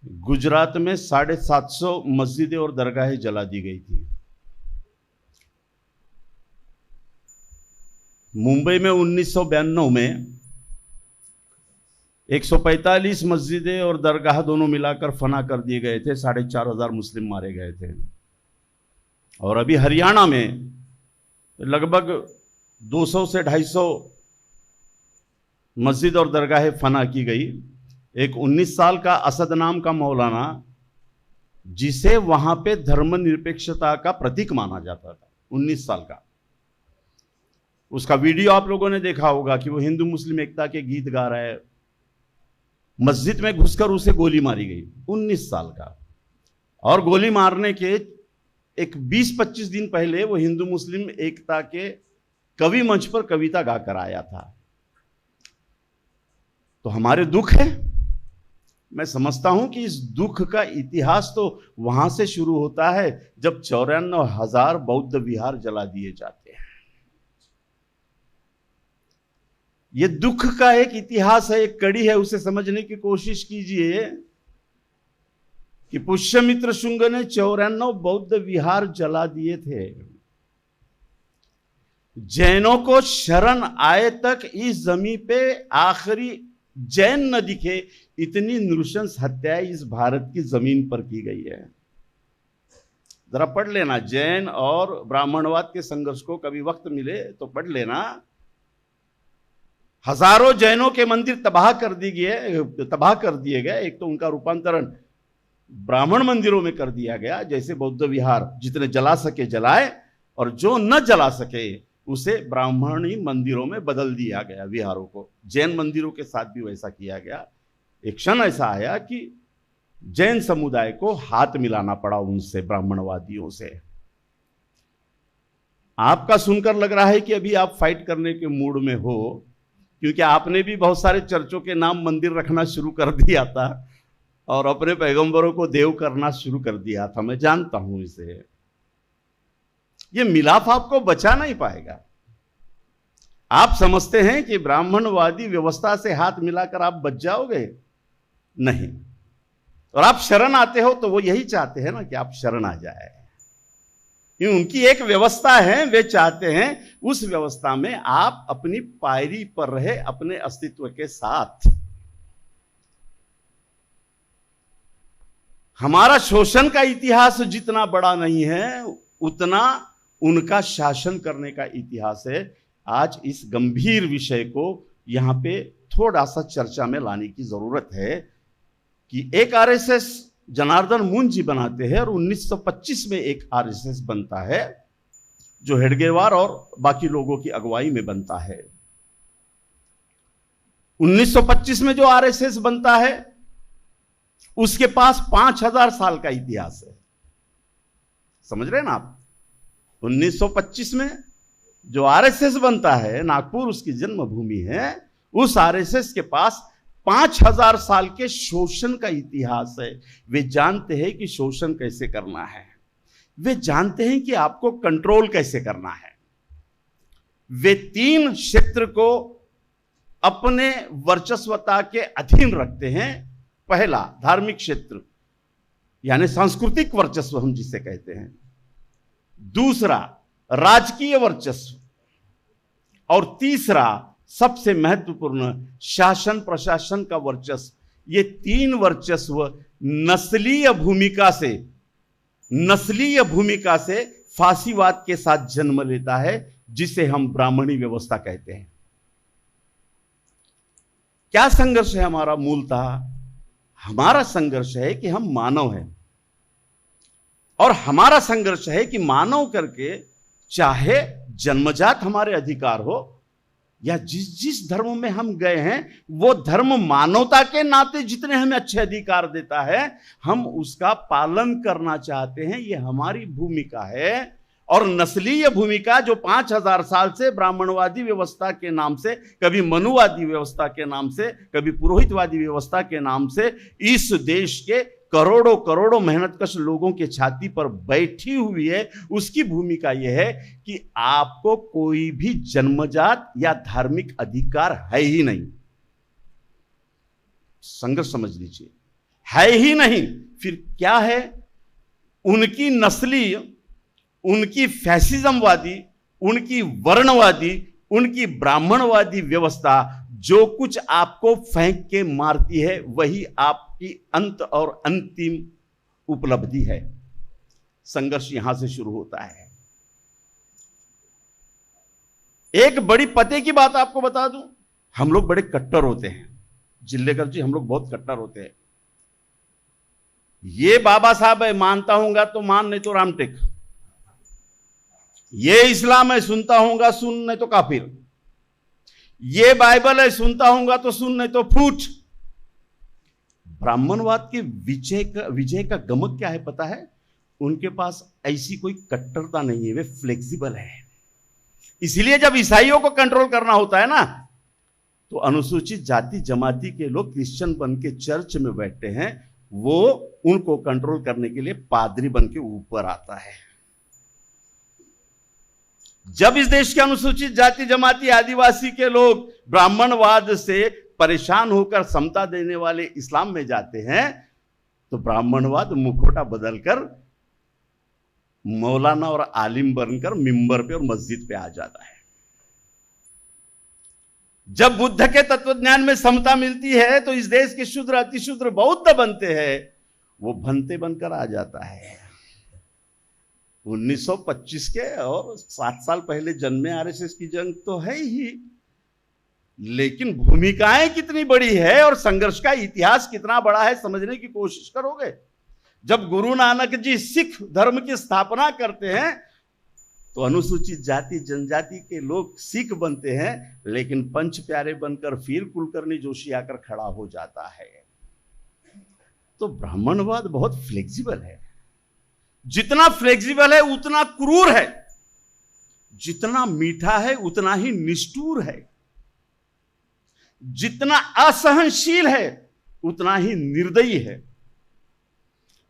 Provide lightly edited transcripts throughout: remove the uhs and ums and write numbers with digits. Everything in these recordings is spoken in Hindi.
गुजरात में 750 मस्जिदें और दरगाहें जला दी गई थी। मुंबई में 1992 में 145 मस्जिदें और दरगाह दोनों मिलाकर फना कर दिए गए थे। 4,500 मुस्लिम मारे गए थे। और अभी हरियाणा में लगभग 200 से 250 मस्जिद और दरगाहें फना की गई। एक 19 साल का असद नाम का मौलाना, जिसे वहां पे धर्मनिरपेक्षता का प्रतीक माना जाता था, 19 साल का, उसका वीडियो आप लोगों ने देखा होगा कि वो हिंदू मुस्लिम एकता के गीत गा रहा है। मस्जिद में घुसकर उसे गोली मारी गई, 19 साल का। और गोली मारने के एक 20-25 दिन पहले वो हिंदू मुस्लिम एकता के कवि मंच पर कविता गाकर आया था। तो हमारे दुख है। मैं समझता हूं कि इस दुख का इतिहास तो वहां से शुरू होता है जब 94,000 बौद्ध विहार जला दिए जाते हैं। यह दुख का एक इतिहास है, एक कड़ी है। उसे समझने की कोशिश कीजिए कि पुष्यमित्र शुंग ने 94 बौद्ध विहार जला दिए थे। जैनों को शरण आए तक इस जमीन पे आखिरी जैन न दिखे, इतनी नृशंस हत्याएं इस भारत की जमीन पर की गई है। जरा पढ़ लेना, जैन और ब्राह्मणवाद के संघर्ष को कभी वक्त मिले तो पढ़ लेना। हजारों जैनों के मंदिर तबाह कर दिए गए। एक तो उनका रूपांतरण ब्राह्मण मंदिरों में कर दिया गया, जैसे बौद्ध विहार जितने जला सके जलाए, और जो न जला सके उसे ब्राह्मणी मंदिरों में बदल दिया गया। विहारों को जैन मंदिरों के साथ भी वैसा किया गया। एक क्षण ऐसा आया कि जैन समुदाय को हाथ मिलाना पड़ा उनसे, ब्राह्मणवादियों से। आपका सुनकर लग रहा है कि अभी आप फाइट करने के मूड में हो, क्योंकि आपने भी बहुत सारे चर्चों के नाम मंदिर रखना शुरू कर दिया था और अपने पैगंबरों को देव करना शुरू कर दिया था। मैं जानता हूं इसे। ये मिलाप आपको बचा नहीं पाएगा। आप समझते हैं कि ब्राह्मणवादी व्यवस्था से हाथ मिलाकर आप बच जाओगे? नहीं। और आप शरण आते हो तो वो यही चाहते हैं ना कि आप शरण आ जाए। उनकी एक व्यवस्था है, वे चाहते हैं उस व्यवस्था में आप अपनी पायरी पर रहे, अपने अस्तित्व के साथ। हमारा शोषण का इतिहास जितना बड़ा नहीं है, उतना उनका शासन करने का इतिहास है। आज इस गंभीर विषय को यहां पे थोड़ा सा चर्चा में लाने की जरूरत है कि एक आरएसएस जनार्दन मुंजी बनाते हैं और 1925 में एक आरएसएस बनता है जो हेडगेवार और बाकी लोगों की अगुवाई में बनता है। 1925 में जो आरएसएस बनता है उसके पास 5,000 साल का इतिहास है। समझ रहे हैं ना आप? 1925 में जो आरएसएस बनता है, नागपुर उसकी जन्मभूमि है, उस आरएसएस के पास 5,000 साल के शोषण का इतिहास है। वे जानते हैं कि शोषण कैसे करना है, वे जानते हैं कि आपको कंट्रोल कैसे करना है। वे 3 क्षेत्र को अपने वर्चस्वता के अधीन रखते हैं। पहला धार्मिक क्षेत्र, यानी सांस्कृतिक वर्चस्व हम जिसे कहते हैं। दूसरा राजकीय वर्चस्व, और तीसरा सबसे महत्वपूर्ण शासन प्रशासन का वर्चस्व। ये 3 वर्चस्व नस्लीय भूमिका से फासीवाद के साथ जन्म लेता है, जिसे हम ब्राह्मणी व्यवस्था कहते हैं। क्या संघर्ष है हमारा? मूलतः हमारा संघर्ष है कि हम मानव हैं, और हमारा संघर्ष है कि मानव करके चाहे जन्मजात हमारे अधिकार हो या जिस धर्म में हम गए हैं वो धर्म मानवता के नाते जितने हमें अच्छे अधिकार देता है, हम उसका पालन करना चाहते हैं। ये हमारी भूमिका है। और नस्लीय भूमिका जो 5,000 साल से ब्राह्मणवादी व्यवस्था के नाम से, कभी मनुवादी व्यवस्था के नाम से, कभी पुरोहितवादी व्यवस्था के नाम से इस देश के करोड़ों करोड़ों मेहनतकश लोगों के छाती पर बैठी हुई है, उसकी भूमिका यह है कि आपको कोई भी जन्मजात या धार्मिक अधिकार है ही नहीं। संघर्ष समझ लीजिए, है ही नहीं, फिर क्या है? उनकी नस्ली, उनकी फैसिज्मवादी, उनकी वर्णवादी, उनकी ब्राह्मणवादी व्यवस्था जो कुछ आपको फेंक के मारती है वही आपकी अंत और अंतिम उपलब्धि है। संघर्ष यहां से शुरू होता है। एक बड़ी पते की बात आपको बता दूं, हम लोग बड़े कट्टर होते हैं, जिल्लेकर जी, हम लोग बहुत कट्टर होते हैं। ये बाबा साहब है, मानता हूंगा तो मान, नहीं तो रामटेक। ये इस्लाम है, सुनता हूंगा सुन, नहीं तो काफिर। ये बाइबल है, सुनता हूंगा तो सुन, नहीं तो फूट। ब्राह्मणवाद के विजय का गमक क्या है पता है? उनके पास ऐसी कोई कट्टरता नहीं है, वे फ्लेक्सिबल है। इसलिए जब ईसाइयों को कंट्रोल करना होता है ना, तो अनुसूचित जाति जमाती के लोग क्रिश्चियन बन के चर्च में बैठते हैं, वो उनको कंट्रोल करने के लिए पादरी बन के ऊपर आता है। जब इस देश के अनुसूचित जाति जमाती आदिवासी के लोग ब्राह्मणवाद से परेशान होकर समता देने वाले इस्लाम में जाते हैं, तो ब्राह्मणवाद मुखौटा बदलकर मौलाना और आलिम बनकर मिंबर पे और मस्जिद पे आ जाता है। जब बुद्ध के तत्वज्ञान में समता मिलती है तो इस देश के शूद्र अतिशूद्र बौद्ध बनते हैं, वो भंते बनकर आ जाता है। 1925 के और 7 साल पहले जन्मे आरएसएस की जंग तो है ही, लेकिन भूमिकाएं कितनी बड़ी है और संघर्ष का इतिहास कितना बड़ा है समझने की कोशिश करोगे। जब गुरु नानक जी सिख धर्म की स्थापना करते हैं तो अनुसूचित जाति जनजाति के लोग सिख बनते हैं, लेकिन पंच प्यारे बनकर फिर कुलकर्णी जोशी आकर खड़ा हो जाता है। तो ब्राह्मणवाद बहुत फ्लेक्सिबल है। जितना फ्लेक्सिबल है उतना क्रूर है, जितना मीठा है उतना ही निष्ठुर है, जितना असहनशील है उतना ही निर्दयी है।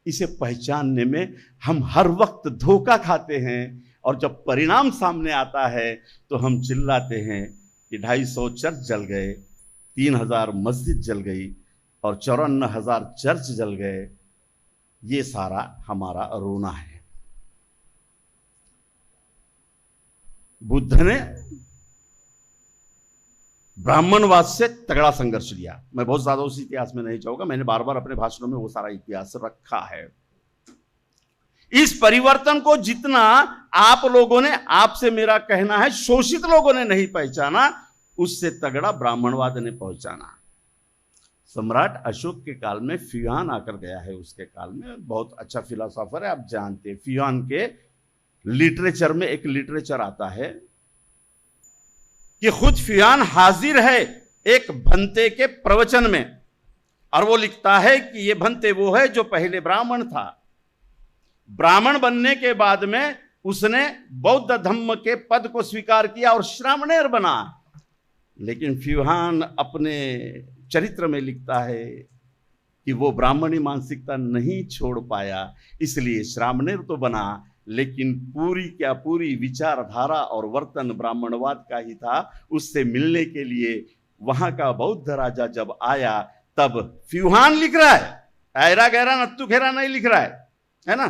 इसे पहचानने में हम हर वक्त धोखा खाते हैं और जब परिणाम सामने आता है तो हम चिल्लाते हैं कि 250 चर्च जल गए, 3000 मस्जिद जल गई और 54,000 चर्च जल गए। ये सारा हमारा रोना है। बुद्ध ने ब्राह्मणवाद से तगड़ा संघर्ष लिया। मैं बहुत ज्यादा उस इतिहास में नहीं जाऊंगा, मैंने बार बार अपने भाषणों में वो सारा इतिहास रखा है। इस परिवर्तन को जितना आप लोगों ने, आपसे मेरा कहना है, शोषित लोगों ने नहीं पहचाना, उससे तगड़ा ब्राह्मणवाद ने पहचाना। सम्राट अशोक के काल में फ्यूहान आकर गया है, उसके काल में बहुत अच्छा फिलोसोफर है, आप जानते हैं। फ्यूहान के लिटरेचर में एक लिटरेचर आता है कि खुद फ्यूहान हाजिर है एक भंते के प्रवचन में, और वो लिखता है कि ये भंते वो है जो पहले ब्राह्मण था। ब्राह्मण बनने के बाद में उसने बौद्ध धम्म के पद को स्वीकार किया और श्रामणेर बना। लेकिन फ्यूहान अपने चरित्र में लिखता है कि वो ब्राह्मणी मानसिकता नहीं छोड़ पाया, इसलिए श्रामणेर तो बना, लेकिन पूरी विचारधारा और वर्तन ब्राह्मणवाद का ही था। उससे मिलने के लिए वहां का बौद्ध राजा जब आया, तब फ्यूहान लिख रहा है, ऐरा गहरा नत्तू खेरा नहीं लिख रहा है ना,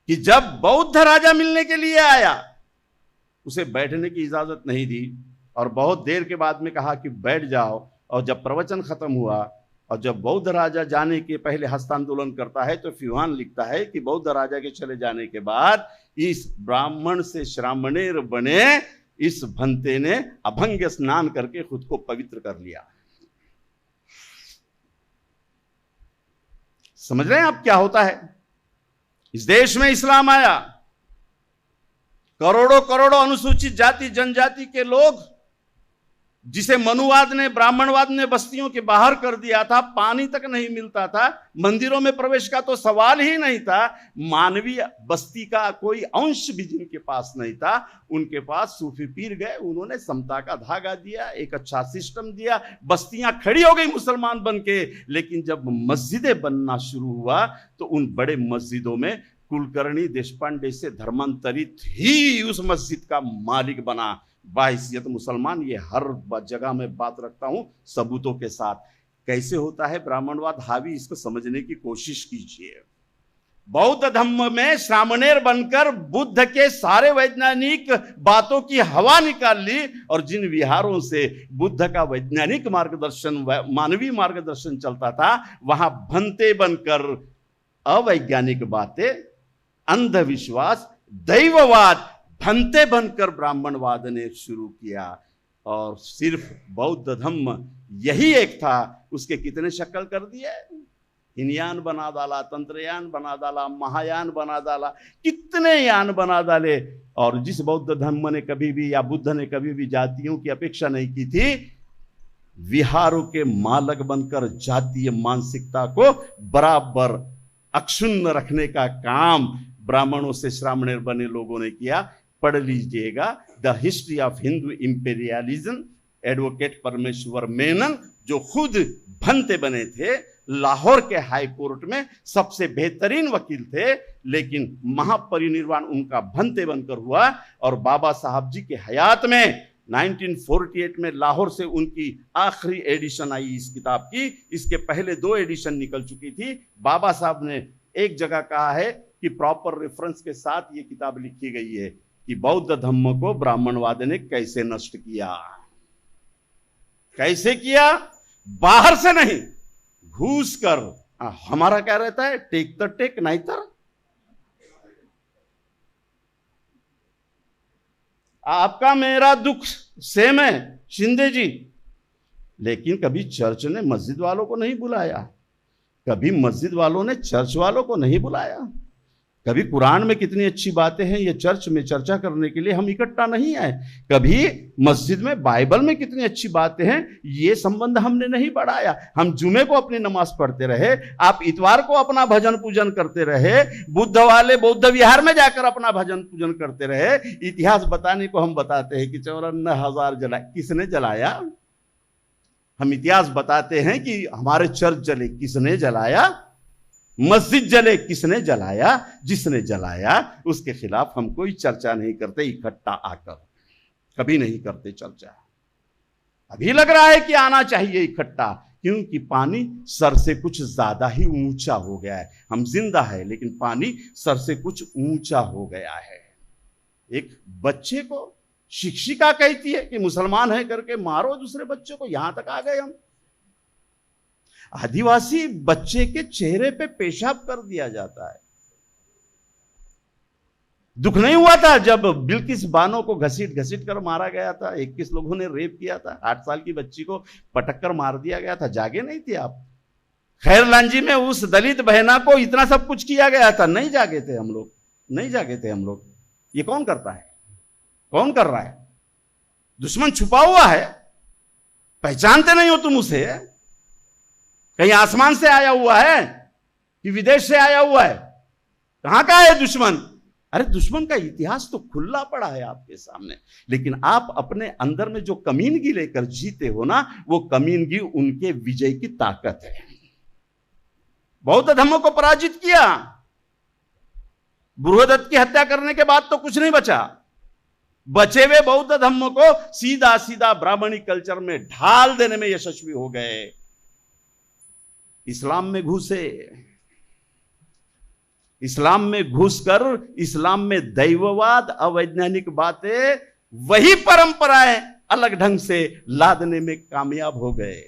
कि जब बौद्ध राजा मिलने के लिए आया उसे बैठने की इजाजत नहीं दी और बहुत देर के बाद में कहा कि बैठ जाओ। और जब प्रवचन खत्म हुआ और जब बौद्ध राजा जाने के पहले हस्तांदोलन करता है, तो फ्यूहान लिखता है कि बौद्ध राजा के चले जाने के बाद इस ब्राह्मण से श्रामणेर बने इस भंते ने अभंग स्नान करके खुद को पवित्र कर लिया। समझ रहे हैं आप क्या होता है? इस देश में इस्लाम आया, करोड़ों करोड़ों अनुसूचित जाति जनजाति के लोग, जिसे मनुवाद ने, ब्राह्मणवाद ने बस्तियों के बाहर कर दिया था, पानी तक नहीं मिलता था, मंदिरों में प्रवेश का तो सवाल ही नहीं था, मानवीय बस्ती का कोई अंश भी जिनके पास नहीं था, उनके पास सूफी पीर गए, उन्होंने समता का धागा दिया, एक अच्छा सिस्टम दिया, बस्तियां खड़ी हो गई मुसलमान बन के। लेकिन जब मस्जिदें बनना शुरू हुआ तो उन बड़े मस्जिदों में कुलकर्णी देशपांडे से धर्मांतरित ही उस मस्जिद का मालिक बना। बाहिसियत मुसलमान, ये हर जगह में बात रखता हूं सबूतों के साथ। कैसे होता है ब्राह्मणवाद हावी, इसको समझने की कोशिश कीजिए। बौद्ध धम्म में श्रामणेर बनकर बुद्ध के सारे वैज्ञानिक बातों की हवा निकाल ली, और जिन विहारों से बुद्ध का वैज्ञानिक मार्गदर्शन, मानवीय मार्गदर्शन चलता था, वहां भंते बनकर अवैज्ञानिक बातें, अंधविश्वास, दैववाद भंते बनकर ब्राह्मणवाद ने शुरू किया। और सिर्फ बौद्ध धम्म यही एक था, उसके कितने शक्ल कर दिए, हिनयान बना डाला, तंत्रयान बना डाला, महायान बना डाला, कितने यान बना डाले। और जिस बौद्ध धर्म ने कभी भी या बुद्ध ने कभी भी जातियों की अपेक्षा नहीं की थी, विहारों के मालक बनकर जातीय मानसिकता को बराबर अक्षुण्ण रखने का काम ब्राह्मणों से श्रामणेर बने लोगों ने किया। पढ़ लीजिएगा the history of Hindu imperialism, advocate परमेश्वर मेनन, जो खुद भंते बने थे, लाहौर के हाई कोर्ट में सबसे बेहतरीन वकील थे, लेकिन महापरिनिर्वाण उनका भंते बनकर हुआ। और बाबा साहब जी के हयात में 1948 में लाहौर से उनकी आखिरी एडिशन आई इस किताब की। इसके पहले 2 एडिशन निकल चुकी थी। बाबा साहब ने एक जगह कहा है कि प्रॉपर रेफरेंस के साथ ये किताब लिखी गई है कि बौद्ध धम्म को ब्राह्मणवाद ने कैसे नष्ट किया। कैसे किया? बाहर से नहीं, घूस कर। हमारा क्या रहता है, टेक द टेक नहीं तर। आपका मेरा दुख सेम है शिंदे जी, लेकिन कभी चर्च ने मस्जिद वालों को नहीं बुलाया, कभी मस्जिद वालों ने चर्च वालों को नहीं बुलाया। कभी कुरान में कितनी अच्छी बातें हैं, ये चर्च में चर्चा करने के लिए हम इकट्ठा नहीं आए। कभी मस्जिद में बाइबल में कितनी अच्छी बातें हैं, ये संबंध हमने नहीं बढ़ाया। हम जुमे को अपनी नमाज पढ़ते रहे, आप इतवार को अपना भजन पूजन करते रहे, बुद्ध वाले बौद्ध विहार में जाकर अपना भजन पूजन करते रहे। इतिहास बताने को हम बताते हैं कि 54,000 जलाए, किसने जलाया? हम इतिहास बताते हैं कि हमारे चर्च जले, किसने जलाया? मस्जिद जले, किसने जलाया? जिसने जलाया उसके खिलाफ हम कोई चर्चा नहीं करते इकट्ठा आकर, कभी नहीं करते चर्चा। अभी लग रहा है कि आना चाहिए इकट्ठा, क्योंकि पानी सर से कुछ ज्यादा ही ऊंचा हो गया है। हम जिंदा है लेकिन पानी सर से कुछ ऊंचा हो गया है। एक बच्चे को शिक्षिका कहती है कि मुसलमान है करके मारो दूसरे बच्चे को, यहां तक आ गए हम। आदिवासी बच्चे के चेहरे पे पेशाब कर दिया जाता है। दुख नहीं हुआ था जब बिल्किस बानो को घसीट घसीट कर मारा गया था, 21 लोगों ने रेप किया था, 8 साल की बच्ची को पटक कर मार दिया गया था। जागे नहीं थे आप? खैर लांजी में उस दलित बहना को इतना सब कुछ किया गया था, नहीं जागे थे हम लोग, नहीं जागे थे हम लोग। ये कौन करता है? कौन कर रहा है? दुश्मन छुपा हुआ है, पहचानते नहीं हो तुम उसे। कहीं आसमान से आया हुआ है कि विदेश से आया हुआ है? कहां का है दुश्मन? अरे दुश्मन का इतिहास तो खुला पड़ा है आपके सामने, लेकिन आप अपने अंदर में जो कमीनगी लेकर जीते हो ना, वो कमीनगी उनके विजय की ताकत है। बौद्ध धर्म को पराजित किया, बृहदत्त की हत्या करने के बाद तो कुछ नहीं बचा। बचे हुए बौद्ध धर्म को सीधा सीधा ब्राह्मणी कल्चर में ढाल देने में यशस्वी हो गए। इस्लाम में घुसे, इस्लाम में घुसकर इस्लाम में दैववाद, अवैज्ञानिक बातें, वही परंपराएं अलग ढंग से लादने में कामयाब हो गए।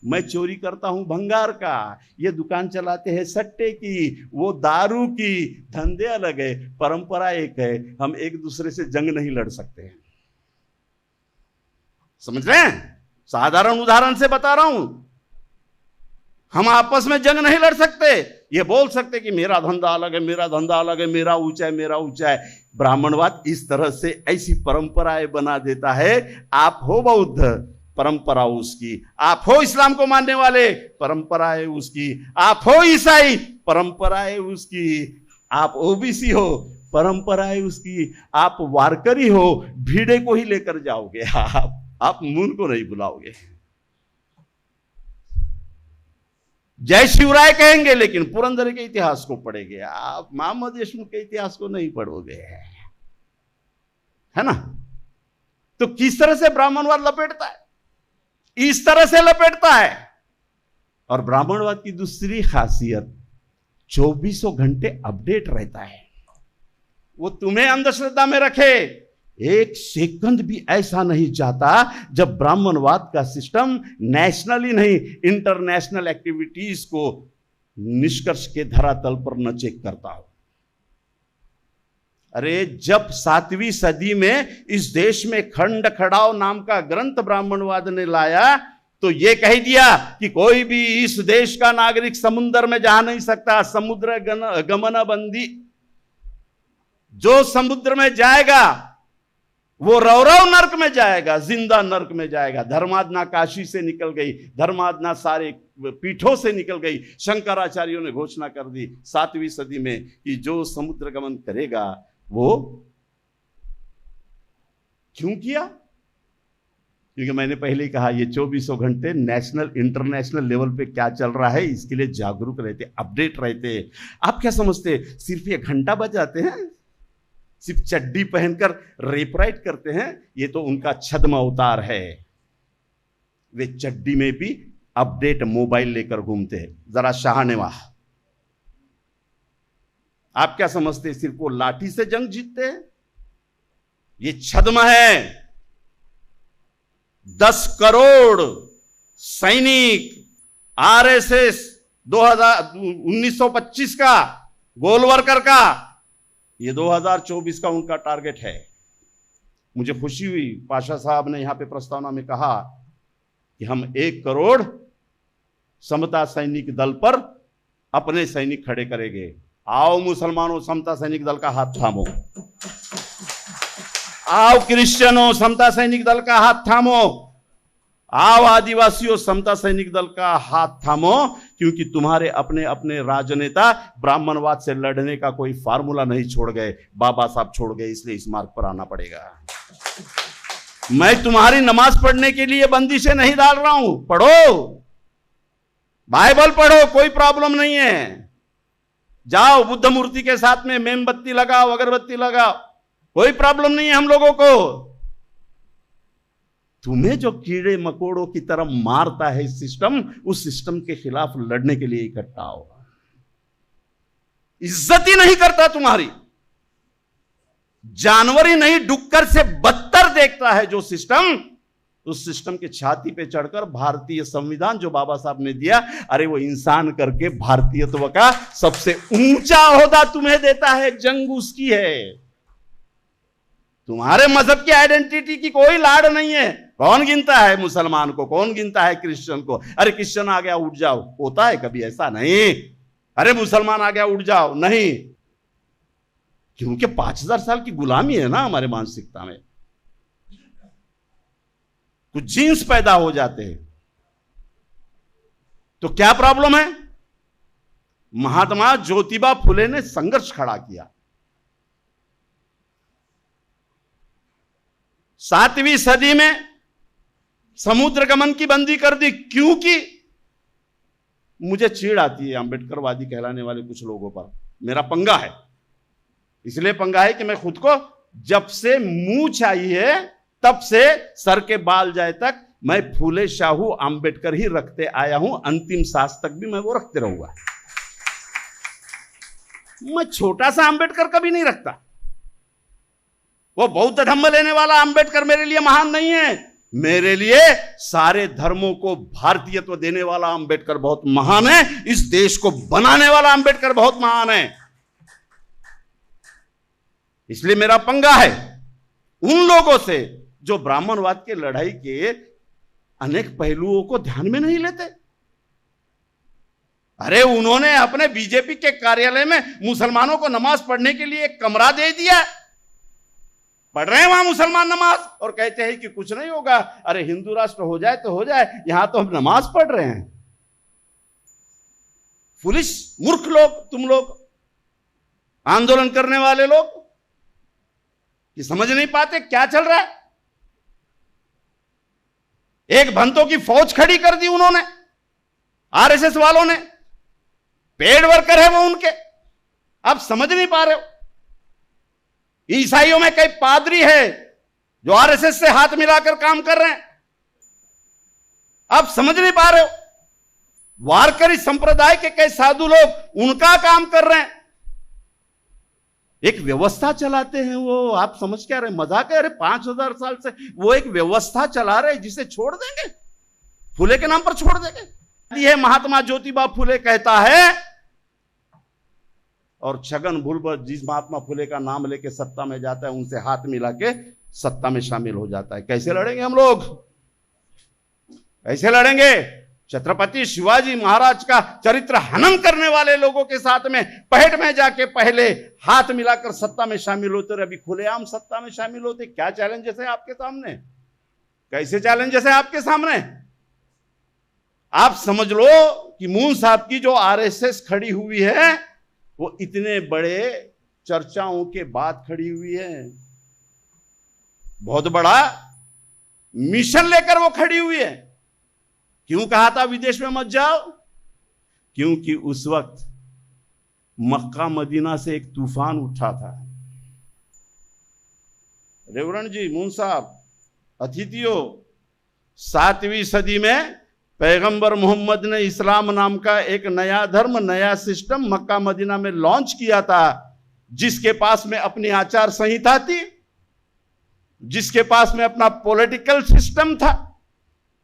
मैं चोरी करता हूं भंगार का, ये दुकान चलाते हैं सट्टे की, वो दारू की, धंधे अलग है, परंपरा एक है। हम एक दूसरे से जंग नहीं लड़ सकते हैं, समझ रहे हैं? साधारण उदाहरण से बता रहा हूं, हम आपस में जंग नहीं लड़ सकते। ये बोल सकते कि मेरा धंधा अलग है, मेरा धंधा अलग है, मेरा ऊंचा है, मेरा ऊंचा है। ब्राह्मणवाद इस तरह से ऐसी परंपराएं बना देता है। आप हो बौद्ध, परंपरा उसकी, आप हो इस्लाम को मानने वाले, परंपराएं उसकी, आप हो ईसाई, परंपराएं उसकी, आप ओबीसी हो, परंपराएं उसकी, आप वारकरी हो, भीड़े को ही लेकर जाओगे आप मून को नहीं बुलाओगे। जय शिवराय कहेंगे लेकिन पुरंदर के इतिहास को पढ़ेंगे आप, मोहम्मद देशमुख के इतिहास को नहीं पढ़ोगे, है ना? तो किस तरह से ब्राह्मणवाद लपेटता है? इस तरह से लपेटता है और ब्राह्मणवाद की दूसरी खासियत 24 घंटे अपडेट रहता है। वो तुम्हें अंधश्रद्धा में रखे, एक सेकंड भी ऐसा नहीं चाहता जब ब्राह्मणवाद का सिस्टम नेशनली नहीं इंटरनेशनल एक्टिविटीज को निष्कर्ष के धरातल पर न चेक करता हो। अरे जब 7वीं सदी में इस देश में खंड खड़ाव नाम का ग्रंथ ब्राह्मणवाद ने लाया तो यह कह दिया कि कोई भी इस देश का नागरिक समुद्र में जा नहीं सकता, समुद्र गमन बंदी। जो समुद्र में जाएगा वो रौरव नर्क में जाएगा, जिंदा नर्क में जाएगा। धर्मादना काशी से निकल गई, धर्मादना सारे पीठों से निकल गई। शंकराचार्यों ने घोषणा कर दी 7वीं सदी में कि जो समुद्र गमन करेगा वो क्यों किया? क्योंकि मैंने पहले ही कहा ये 24 घंटे नेशनल इंटरनेशनल लेवल पे क्या चल रहा है इसके लिए जागरूक रहते, अपडेट रहते। आप क्या समझते सिर्फ ये घंटा बजाते हैं, सिर्फ चड्डी पहनकर रेप राइट करते हैं? ये तो उनका छद्म अवतार है। वे चड्डी में भी अपडेट मोबाइल लेकर घूमते हैं। जरा शाहनेवाह। आप क्या समझते सिर्फ वो लाठी से जंग जीतते हैं? ये छद्म है। 10 करोड़ सैनिक आरएसएस 1925 का गोलवर्कर का, ये 2024 का उनका टारगेट है। मुझे खुशी हुई पाशा साहब ने यहां पे प्रस्तावना में कहा कि हम 1 करोड़ समता सैनिक दल पर अपने सैनिक खड़े करेंगे। आओ मुसलमानों, समता सैनिक दल का हाथ थामो। आओ क्रिश्चियनों, समता सैनिक दल का हाथ थामो। आओ आदिवासियों, समता सैनिक दल का हाथ थामो, क्योंकि तुम्हारे अपने अपने राजनेता ब्राह्मणवाद से लड़ने का कोई फार्मूला नहीं छोड़ गए, बाबा साहब छोड़ गए, इसलिए इस मार्ग पर आना पड़ेगा। मैं तुम्हारी नमाज पढ़ने के लिए बंदिशें नहीं डाल रहा हूं, पढ़ो, बाइबल पढ़ो, कोई प्रॉब्लम नहीं है। जाओ बुद्ध मूर्ति के साथ में मोमबत्ती लगाओ, अगरबत्ती लगाओ, कोई प्रॉब्लम नहीं है हम लोगों को। तुम्हें जो कीड़े मकोड़ों की तरह मारता है सिस्टम, उस सिस्टम के खिलाफ लड़ने के लिए इकट्ठा हो। इज्जत ही नहीं करता तुम्हारी, जानवर ही नहीं डुक्कर से बदतर देखता है जो सिस्टम। उस सिस्टम के छाती पे चढ़कर भारतीय संविधान जो बाबा साहब ने दिया, अरे वो इंसान करके भारतीयत्व का सबसे ऊंचा ओहदा तुम्हें देता है। जंग उसकी है, तुम्हारे मजहब की आइडेंटिटी की कोई लाड़ नहीं है। कौन गिनता है मुसलमान को, कौन गिनता है क्रिश्चियन को? अरे क्रिश्चियन आ गया उठ जाओ, होता है कभी ऐसा? नहीं। अरे मुसलमान आ गया उठ जाओ, नहीं। क्योंकि 5000 साल की गुलामी है ना हमारे मानसिकता में। कुछ जीन्स पैदा हो जाते हैं तो क्या प्रॉब्लम है? महात्मा ज्योतिबा फुले ने संघर्ष खड़ा किया। 7वीं सदी में समुद्र गमन की बंदी कर दी। क्यों की? मुझे चिढ़ आती है अंबेडकरवादी कहलाने वाले कुछ लोगों पर। मेरा पंगा है, इसलिए पंगा है कि मैं खुद को जब से मूंछ आई है तब से सर के बाल जाए तक मैं फूले शाहू अंबेडकर ही रखते आया हूं। अंतिम सांस तक भी मैं वो रखते रहूंगा। मैं छोटा सा अंबेडकर कभी नहीं रखता। वो बौद्ध धम्म लेने वाला अंबेडकर मेरे लिए महान नहीं है। मेरे लिए सारे धर्मों को भारतीयत्व देने वाला अंबेडकर बहुत महान है। इस देश को बनाने वाला अंबेडकर बहुत महान है। इसलिए मेरा पंगा है उन लोगों से जो ब्राह्मणवाद के लड़ाई के अनेक पहलुओं को ध्यान में नहीं लेते। अरे उन्होंने अपने बीजेपी के कार्यालय में मुसलमानों को नमाज पढ़ने के लिए एक कमरा दे दिया। पढ़ रहे हैं वहां मुसलमान नमाज और कहते हैं कि कुछ नहीं होगा। अरे हिंदू राष्ट्र हो जाए तो हो जाए, यहां तो हम नमाज पढ़ रहे हैं। पुलिस मूर्ख लोग, तुम लोग आंदोलन करने वाले लोग, ये समझ नहीं पाते क्या चल रहा है। एक भंतों की फौज खड़ी कर दी उन्होंने, आरएसएस वालों ने। पेड वर्कर है वो उनके। आप समझ नहीं पा रहे हो। ईसाइयों में कई पादरी है जो आरएसएस से हाथ मिलाकर काम कर रहे हैं। आप समझ नहीं पा रहे हो। वारकरी संप्रदाय के कई साधु लोग उनका काम कर रहे हैं, एक व्यवस्था चलाते हैं। वो आप समझ क्या रहे, मजाक है? अरे 5000 साल से वो एक व्यवस्था चला रहे, जिसे छोड़ देंगे, फुले के नाम पर छोड़ देंगे। यह महात्मा ज्योतिबा फुले कहता है, और छगन भुजबल जिस महात्मा फुले का नाम लेके सत्ता में जाता है, उनसे हाथ मिला के सत्ता में शामिल हो जाता है। कैसे लड़ेंगे हम लोग? कैसे लड़ेंगे? छत्रपति शिवाजी महाराज का चरित्र हनन करने वाले लोगों के साथ में पहेट में जाके पहले हाथ मिलाकर सत्ता में शामिल होते, अभी खुलेआम सत्ता में शामिल होते। क्या चैलेंजेस है आपके सामने? कैसे चैलेंजेस है आपके सामने? आप समझ लो कि मून साहब की जो आरएसएस खड़ी हुई है, वो इतने बड़े चर्चाओं के बाद खड़ी हुई है। बहुत बड़ा मिशन लेकर वो खड़ी हुई है। क्यों कहा था विदेश में मत जाओ? क्योंकि उस वक्त मक्का मदीना से एक तूफान उठा था। रेवरण जी, मून साहब, अतिथियों, 7वीं सदी में पैगंबर मोहम्मद ने इस्लाम नाम का एक नया धर्म, नया सिस्टम मक्का मदीना में लॉन्च किया था, जिसके पास में अपनी आचार संहिता थी, जिसके पास में अपना पॉलिटिकल सिस्टम था,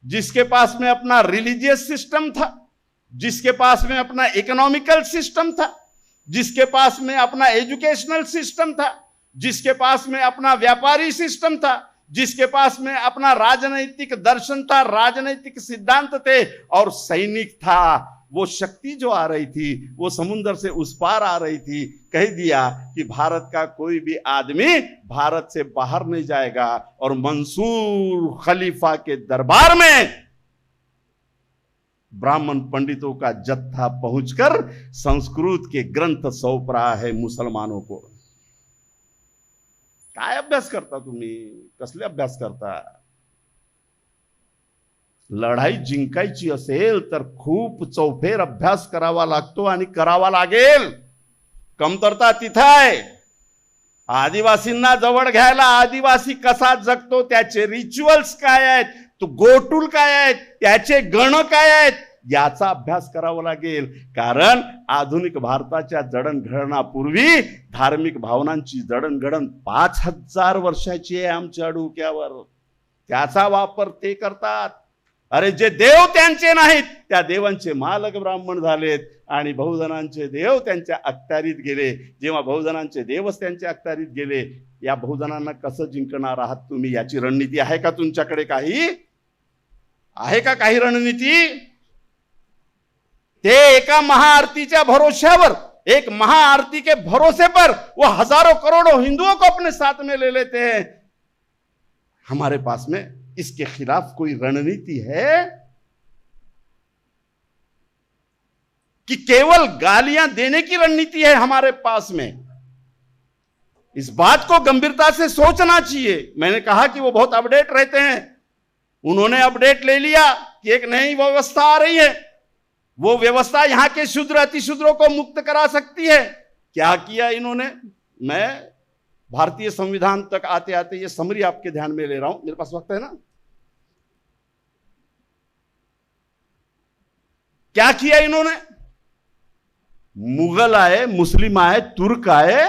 जिसके पास में अपना रिलीजियस सिस्टम था, जिसके पास में अपना इकोनॉमिकल सिस्टम था, जिसके पास में अपना एजुकेशनल सिस्टम था, जिसके पास में अपना व्यापारी सिस्टम था, जिसके पास में अपना राजनैतिक दर्शन था, राजनैतिक सिद्धांत थे, और सैनिक था। वो शक्ति जो आ रही थी, वो समुद्र से उस पार आ रही थी। कह दिया कि भारत का कोई भी आदमी भारत से बाहर नहीं जाएगा, और मंसूर खलीफा के दरबार में ब्राह्मण पंडितों का जत्था पहुंचकर संस्कृत के ग्रंथ सौंप रहा है मुसलमानों को। काय अभ्यास करता तुम्ही? कसले अभ्यास करता? लढाई जिंकायची असेल तर खूप चौफेर अभ्यास करावा लागतो आणि करावा लागेल। कमतरता तिथं आहे। आदिवासींना जवळ घ्यायला, आदिवासी कसा जगतो, त्याचे रिच्युअल्स काय आहेत, तो गोटूल काय आहेत, त्याचे गण काय आहेत, याचा अभ्यास करावा लागेल। कारण आधुनिक भारताच्या जडणघडणापूर्वी धार्मिक भावनांची जडणघडण 5000 वर्षाची आहे आमच्या डोक्यावर। त्याचा वापर ते करतात। अरे जे देव त्यांचे नाहीत, त्या देवांचे मालक ब्राह्मण झालेत, आणि बहुजनांचे देव त्यांच्या अखत्यारीत गेले। जेव्हा बहुजनांचे देवच त्यांच्या अखत्यारीत गेले, या बहुजनांना कसं जिंकणार आहात तुम्ही? याची रणनीती आहे का तुमच्याकडे? काही आहे का काही रणनीती? ते एका महाआरतीच्या भरोश्यावर, एक महाआरती के भरोसे पर वो हजारों करोड़ों हिंदुओं को अपने साथ में ले लेते हैं। हमारे पास में इसके खिलाफ कोई रणनीति है कि केवल गालियां देने की रणनीति है हमारे पास में? इस बात को गंभीरता से सोचना चाहिए। मैंने कहा कि वो बहुत अपडेट रहते हैं। उन्होंने अपडेट ले लिया कि एक नई व्यवस्था आ रही है, वो व्यवस्था यहां के शूद्र अतिशूद्रों को मुक्त करा सकती है। क्या किया इन्होंने? मैं भारतीय संविधान तक आते आते ये समरी आपके ध्यान में ले रहा हूं, मेरे पास वक्त है ना। क्या किया इन्होंने? मुगल आए, मुस्लिम आए, तुर्क आए,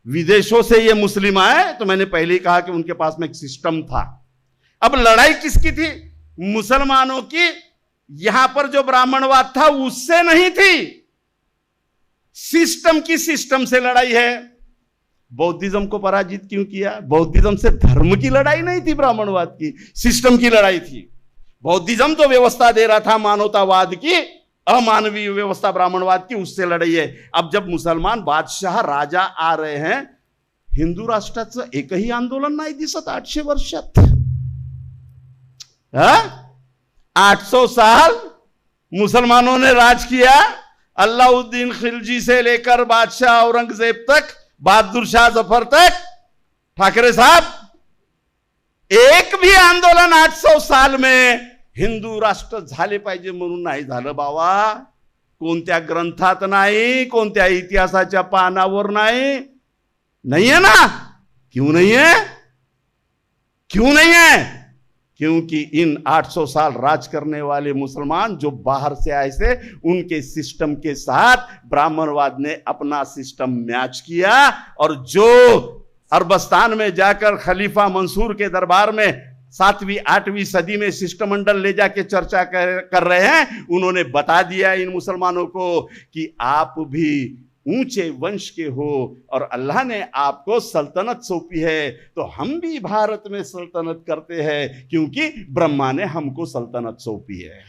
विदेशों से ये मुस्लिम आए, तो मैंने पहले ही कहा कि उनके पास में एक सिस्टम था। अब लड़ाई किसकी थी? मुसलमानों की। यहां पर जो ब्राह्मणवाद था उससे नहीं थी, सिस्टम की, सिस्टम से लड़ाई है। बौद्धिज्म को पराजित क्यों किया? बौद्धिज्म से धर्म की लड़ाई नहीं थी, ब्राह्मणवाद की, सिस्टम की लड़ाई थी। बौद्धिज्म जो व्यवस्था दे रहा था मानवतावाद की, अमानवीय व्यवस्था ब्राह्मणवाद की, उससे लड़ाई है। अब जब मुसलमान बादशाह राजा आ रहे हैं, हिंदू राष्ट्राचं एकही आंदोलन नाही दिसत 800 वर्षात। 800 साल मुसलमानों ने राज किया। अल्लाउद्दीन खिलजी से लेकर बादशाह औरंगजेब तक, बहादुर शाह जफर तक। ठाकरे साहब, एक भी आंदोलन 800 साल में हिंदू राष्ट्र झाले पाहिजे म्हणून नाही झालं बाबा। कोणत्या ग्रंथात नाही, कोणत्या इतिहासाच्या पानावर नाही, नाहीये ना? क्यों नहीं है? क्यों नहीं है? क्योंकि इन 800 साल राज करने वाले मुसलमान जो बाहर से आए थे, उनके सिस्टम के साथ ब्राह्मणवाद ने अपना सिस्टम मैच किया, और जो अरबस्तान में जाकर खलीफा मंसूर के दरबार में 7वीं 8वीं सदी में शिष्टमंडल ले जाके चर्चा कर रहे हैं, उन्होंने बता दिया इन मुसलमानों को कि आप भी ऊंचे वंश के हो और अल्लाह ने आपको सल्तनत सौंपी है, तो हम भी भारत में सल्तनत करते हैं क्योंकि ब्रह्मा ने हमको सल्तनत सौंपी है।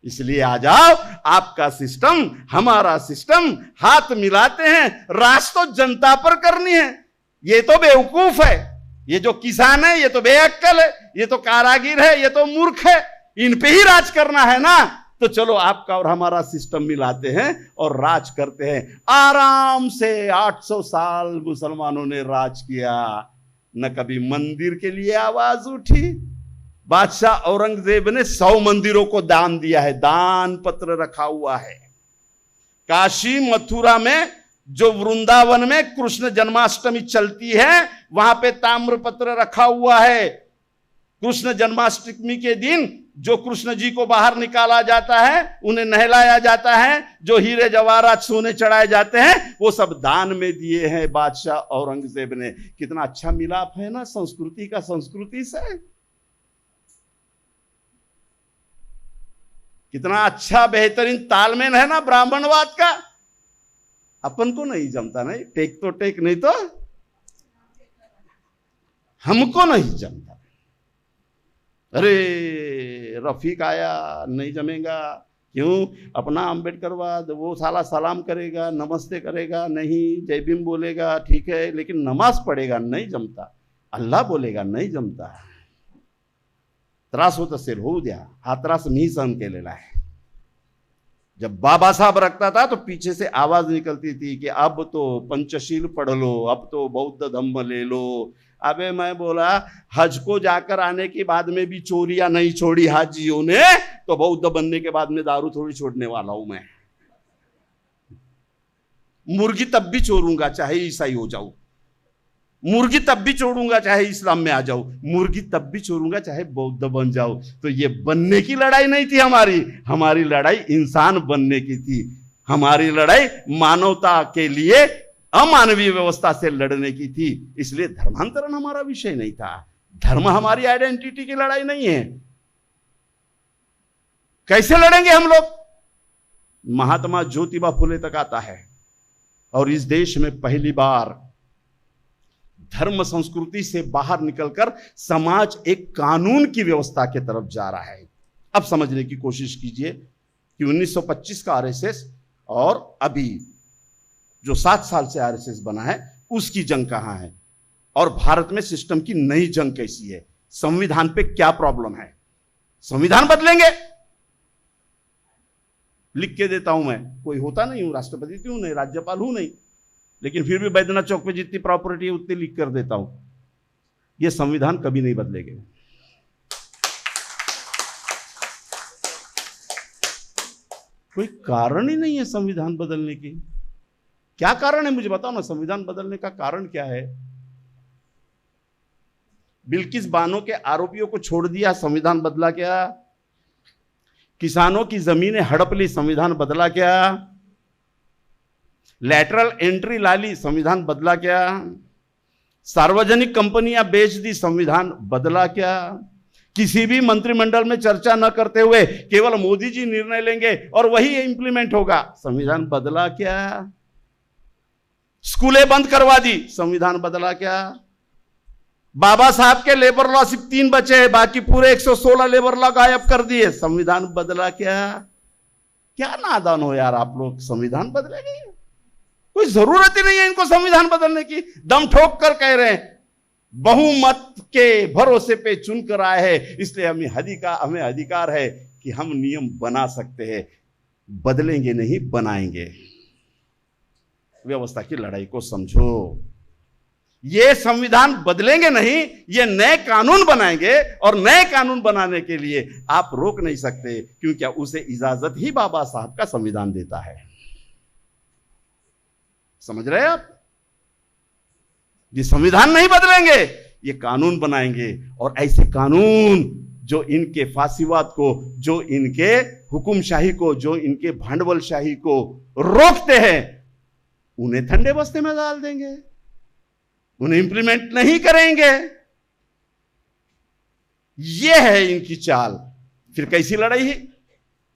इसलिए आ जाओ, आपका सिस्टम हमारा सिस्टम, हाथ मिलाते हैं, राज तो जनता पर करनी है। ये तो बेवकूफ है, ये जो किसान है ये तो बेअक्कल है, ये तो कारागिर है, ये तो मूर्ख है, इन पे ही राज करना है ना। तो चलो आपका और हमारा सिस्टम मिलाते हैं और राज करते हैं। आराम से 800 साल मुसलमानों ने राज किया, न कभी मंदिर के लिए आवाज उठी। बादशाह औरंगजेब ने 100 मंदिरों को दान दिया है, दान पत्र रखा हुआ है। काशी मथुरा में जो वृंदावन में कृष्ण जन्माष्टमी चलती है, वहां पे ताम्र पत्र रखा हुआ है। कृष्ण जन्माष्टमी के दिन जो कृष्ण जी को बाहर निकाला जाता है, उन्हें नहलाया जाता है, जो हीरे जवाहरात सोने चढ़ाए जाते हैं, वो सब दान में दिए हैं बादशाह औरंगजेब ने। कितना अच्छा मिलाप है ना संस्कृति का संस्कृति से, कितना अच्छा बेहतरीन तालमेल है ना ब्राह्मणवाद का। अपन को नहीं जमता, नहीं टेक तो टेक, नहीं तो हमको नहीं जमता। अरे रफीक आया, नहीं जमेगा, क्यों? अपना अम्बेडकरवाद, वो साला सलाम करेगा, नमस्ते करेगा, नहीं जय भीम बोलेगा, ठीक है, लेकिन नमाज पढ़ेगा, नहीं जमता। अल्लाह बोलेगा, नहीं जमता। त्रास होता सिर हो द्या, हा त्रास मी सहन केलेला है। जब बाबा साहब रखता था तो पीछे से आवाज निकलती थी कि अब तो पंचशील पढ़ लो, अब तो बौद्ध धम्म ले लो। अबे मैं बोला, हज को जाकर आने के बाद में भी चोरियां नहीं छोड़ी हाजियों ने, तो बौद्ध बनने के बाद में दारू थोड़ी छोड़ने वाला हूं मैं। मुर्गी तब भी छोड़ूंगा चाहे ईसाई हो जाऊं, मुर्गी तब भी छोड़ूंगा चाहे इस्लाम में आ जाऊं, मुर्गी तब भी छोड़ूंगा चाहे बौद्ध बन जाऊं। तो ये बनने की लड़ाई नहीं थी हमारी, हमारी लड़ाई इंसान बनने की थी। हमारी लड़ाई मानवता के लिए अमानवीय व्यवस्था से लड़ने की थी। इसलिए धर्मांतरण हमारा विषय नहीं था। धर्म हमारी आइडेंटिटी की लड़ाई नहीं है। कैसे लड़ेंगे हम लोग? महात्मा ज्योतिबा फुले तक आता है, और इस देश में पहली बार धर्म संस्कृति से बाहर निकलकर समाज एक कानून की व्यवस्था की तरफ जा रहा है। अब समझने की कोशिश कीजिए कि 1925 का आरएसएस और अभी जो 7 साल से आरएसएस बना है, उसकी जंग कहां है, और भारत में सिस्टम की नई जंग कैसी है, संविधान पे क्या प्रॉब्लम है। संविधान बदलेंगे, लिख के देता हूं मैं, कोई होता नहीं हूं, राष्ट्रपति क्यों नहीं, राज्यपाल हूं नहीं, लेकिन फिर भी बैद्यनाथ चौक पे जितनी प्रॉपर्टी है उतनी लिख कर देता हूं। यह संविधान कभी नहीं बदलेंगे। कोई कारण ही नहीं है संविधान बदलने की। क्या कारण है मुझे बताओ ना, संविधान बदलने का कारण क्या है? बिल्किस बानो के आरोपियों को छोड़ दिया, संविधान बदला क्या? किसानों की जमीनें हड़प ली, संविधान बदला क्या? लैटरल एंट्री ला ली, संविधान बदला क्या? सार्वजनिक कंपनियां बेच दी, संविधान बदला क्या? किसी भी मंत्रिमंडल में चर्चा न करते हुए केवल मोदी जी निर्णय लेंगे और वही इंप्लीमेंट होगा, संविधान बदला क्या? स्कूलें बंद करवा दी, संविधान बदला क्या? बाबा साहब के लेबर लॉ सिर्फ 3 बचे हैं, बाकी पूरे 116 लेबर लॉ गायब कर दिए, संविधान बदला क्या? क्या नादान हो यार आप लोग, संविधान बदलेंगे? कोई जरूरत ही नहीं है इनको संविधान बदलने की। दम ठोक कर कह रहे हैं बहुमत के भरोसे पे चुनकर आए हैं, इसलिए हमें अधिकार है कि हम नियम बना सकते हैं। बदलेंगे नहीं, बनाएंगे। व्यवस्था की लड़ाई को समझो। ये संविधान बदलेंगे नहीं, ये नए कानून बनाएंगे, और नए कानून बनाने के लिए आप रोक नहीं सकते, क्योंकि उसे इजाजत ही बाबा साहब का संविधान देता है। समझ रहे हैं आप? ये संविधान नहीं बदलेंगे, ये कानून बनाएंगे, और ऐसे कानून जो इनके फांसीवाद को, जो इनके हुकुमशाही को, जो इनके भांडवलशाही को रोकते हैं, उन्हें ठंडे बस्ते में डाल देंगे, उन्हें इंप्लीमेंट नहीं करेंगे। यह है इनकी चाल। फिर कैसी लड़ाई है?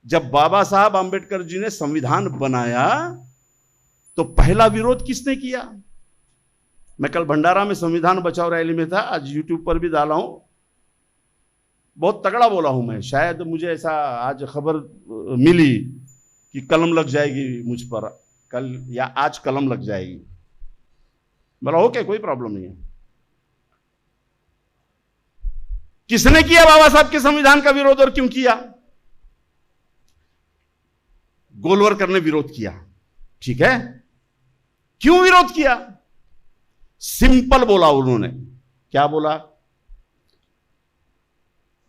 जब बाबा साहब आंबेडकर जी ने संविधान बनाया तो पहला विरोध किसने किया? मैं कल भंडारा में संविधान बचाओ रैली में था, आज यूट्यूब पर भी डाला हूं। बहुत तगड़ा बोला हूं मैं, शायद मुझे ऐसा आज खबर मिली कि कलम लग जाएगी मुझ पर, कल या आज कलम लग जाएगी। बोला ओके, कोई प्रॉब्लम नहीं है। किसने किया बाबा साहब के संविधान का विरोध और क्यों किया? गोलवरकर ने विरोध किया, ठीक है। क्यों विरोध किया? सिंपल बोला उन्होंने। क्या बोला?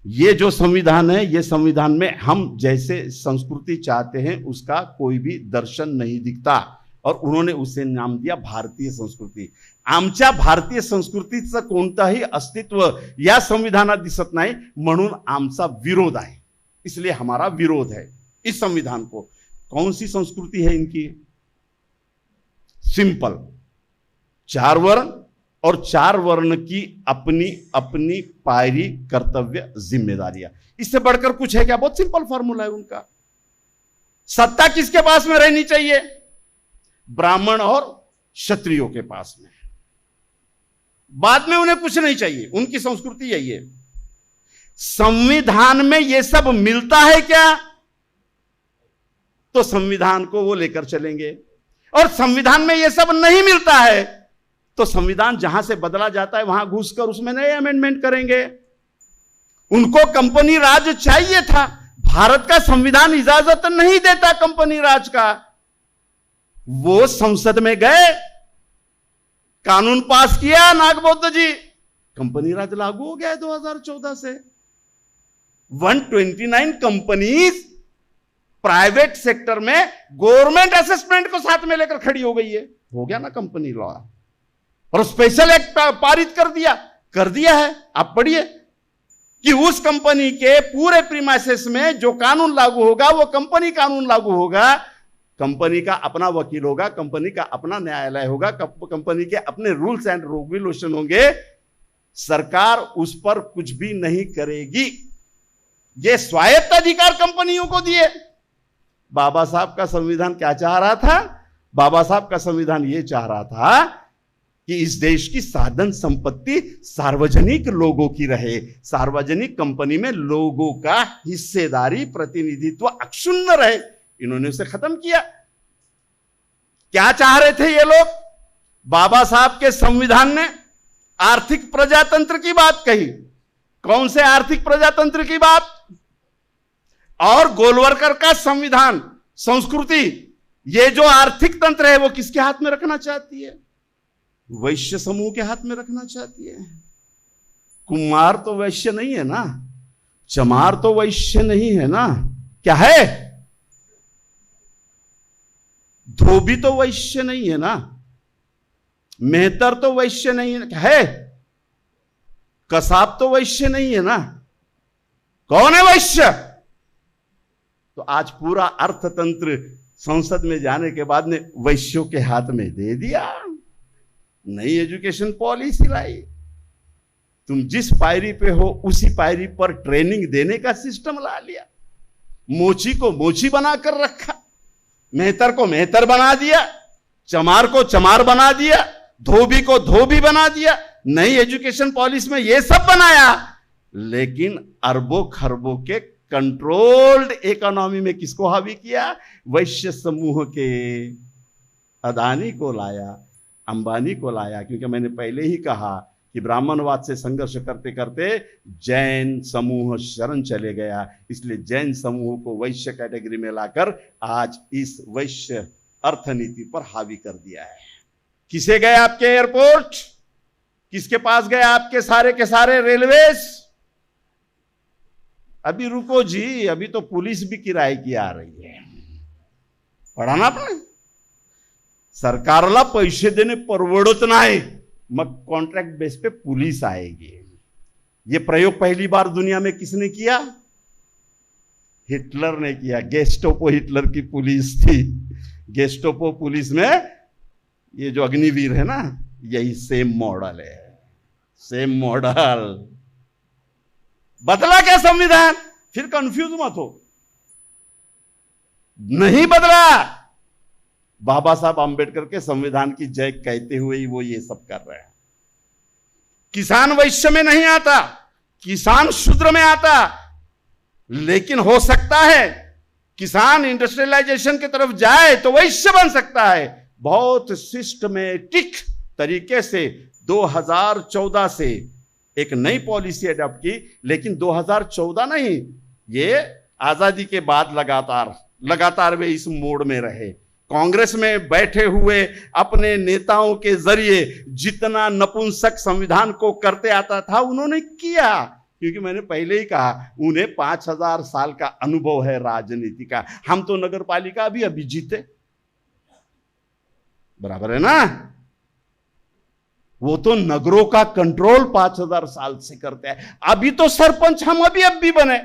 ये जो संविधान है, ये संविधान में हम जैसे संस्कृति चाहते हैं उसका कोई भी दर्शन नहीं दिखता, और उन्होंने उसे नाम दिया भारतीय संस्कृती। आमच्या भारतीय संस्कृतीचं कोणताही अस्तित्व या संविधानात दिसत नाही, म्हणून आमचा विरोध आहे। इसलिए हमारा विरोध है इस संविधान को। कौन सी संस्कृति है इनकी? सिंपल, 4 वर्ण और 4 वर्ण की अपनी अपनी पायरी, कर्तव्य, जिम्मेदारियां। इससे बढ़कर कुछ है क्या? बहुत सिंपल फॉर्मूला है उनका। सत्ता किसके पास में रहनी चाहिए? ब्राह्मण और क्षत्रियों के पास में। बाद में उन्हें कुछ नहीं चाहिए। उनकी संस्कृति यही है। संविधान में यह सब मिलता है क्या? तो संविधान को वो लेकर चलेंगे, और संविधान में यह सब नहीं मिलता है तो संविधान जहां से बदला जाता है वहां घुसकर उसमें नए अमेंडमेंट करेंगे। उनको कंपनी राज चाहिए था। भारत का संविधान इजाजत नहीं देता कंपनी राज का। वो संसद में गए, कानून पास किया नागबौद्ध जी, कंपनी राज लागू हो गया है 2014 से। 129 कंपनीज प्राइवेट सेक्टर में गवर्नमेंट असेसमेंट को साथ में लेकर खड़ी हो गई है। हो गया ना कंपनी लॉ, और स्पेशल एक्ट पारित कर दिया है। आप पढ़िए कि उस कंपनी के पूरे प्रीमाइसेस में जो कानून लागू होगा वो कंपनी कानून लागू होगा। कंपनी का अपना वकील होगा, कंपनी का अपना न्यायालय होगा, कंपनी के अपने रूल्स एंड रेगुलेशन होंगे। सरकार उस पर कुछ भी नहीं करेगी। ये स्वायत्त अधिकार कंपनियों को दिए। बाबा साहब का संविधान क्या चाह रहा था? बाबा साहब का संविधान यह चाह रहा था कि इस देश की साधन संपत्ति सार्वजनिक लोगों की रहे, सार्वजनिक कंपनी में लोगों का हिस्सेदारी, प्रतिनिधित्व अक्षुण्ण रहे। इन्होंने उसे खत्म किया। क्या चाह रहे थे ये लोग? बाबा साहब के संविधान ने आर्थिक प्रजातंत्र की बात कही। कौन से आर्थिक प्रजातंत्र की बात? और गोलवरकर का संविधान, संस्कृति, ये जो आर्थिक तंत्र है वो किसके हाथ में रखना चाहती है? वैश्य समूह के हाथ में रखना चाहती है। कुमार तो वैश्य नहीं है ना, चमार तो वैश्य नहीं है ना, क्या है? धोबी तो वैश्य नहीं है ना, मेहतर तो वैश्य नहीं है, क्या है? कसाब तो वैश्य नहीं है ना। कौन है वैश्य? तो आज पूरा अर्थतंत्र संसद में जाने के बाद ने वैश्यों के हाथ में दे दिया। नई एजुकेशन पॉलिसी लाई। तुम जिस पायरी पे हो उसी पायरी पर ट्रेनिंग देने का सिस्टम ला लिया। मोची को मोची बनाकर रखा, मेहतर को मेहतर बना दिया, चमार को चमार बना दिया, धोबी को धोबी बना दिया। नई एजुकेशन पॉलिसी में यह सब बनाया, लेकिन अरबों खरबों के कंट्रोल्ड इकोनॉमी में किसको हावी किया? वैश्य समूह के। अदानी को लाया, अंबानी को लाया। क्योंकि मैंने पहले ही कहा कि ब्राह्मणवाद से संघर्ष करते करते जैन समूह शरण चले गया, इसलिए जैन समूह को वैश्य कैटेगरी में लाकर आज इस वैश्य अर्थनीति पर हावी कर दिया है। किसे गए आपके एयरपोर्ट? किसके पास गए आपके सारे के सारे रेलवेज? अभी रुको जी, अभी तो पुलिस भी किराए की आ रही है। पढ़ा ना आपने? सरकारला पैसे देणे परवडत नाही कॉन्ट्रैक्ट बेस पे पुलिस आएगी। ये प्रयोग पहली बार दुनिया में किसने किया? हिटलर ने किया। गेस्टापो हिटलर की पुलिस थी। गेस्टापो पुलिस में ये जो अग्निवीर है ना, यही सेम मॉडल है, सेम मॉडल। बदला क्या संविधान? फिर कंफ्यूज मत हो, नहीं बदला। बाबा साहब आंबेडकर के संविधान की जय कहते हुए ही वो ये सब कर रहे हैं। किसान वैश्य में नहीं आता, किसान शूद्र में आता, लेकिन हो सकता है किसान इंडस्ट्रियलाइजेशन की तरफ जाए तो वैश्य बन सकता है। बहुत सिस्टमेटिक तरीके से 2014 से एक नई पॉलिसी अडॉप्ट की, लेकिन 2014 नहीं, ये आजादी के बाद लगातार वे इस मोड में रहे। कांग्रेस में बैठे हुए अपने नेताओं के जरिए जितना नपुंसक संविधान को करते आता था उन्होंने किया, क्योंकि मैंने पहले ही कहा उन्हें 5000 साल का अनुभव है राजनीति का। हम तो नगर पालिका अभी जीते, बराबर है ना। वो तो नगरों का कंट्रोल 5000 साल से करते हैं। अभी तो सरपंच हम अभी बने,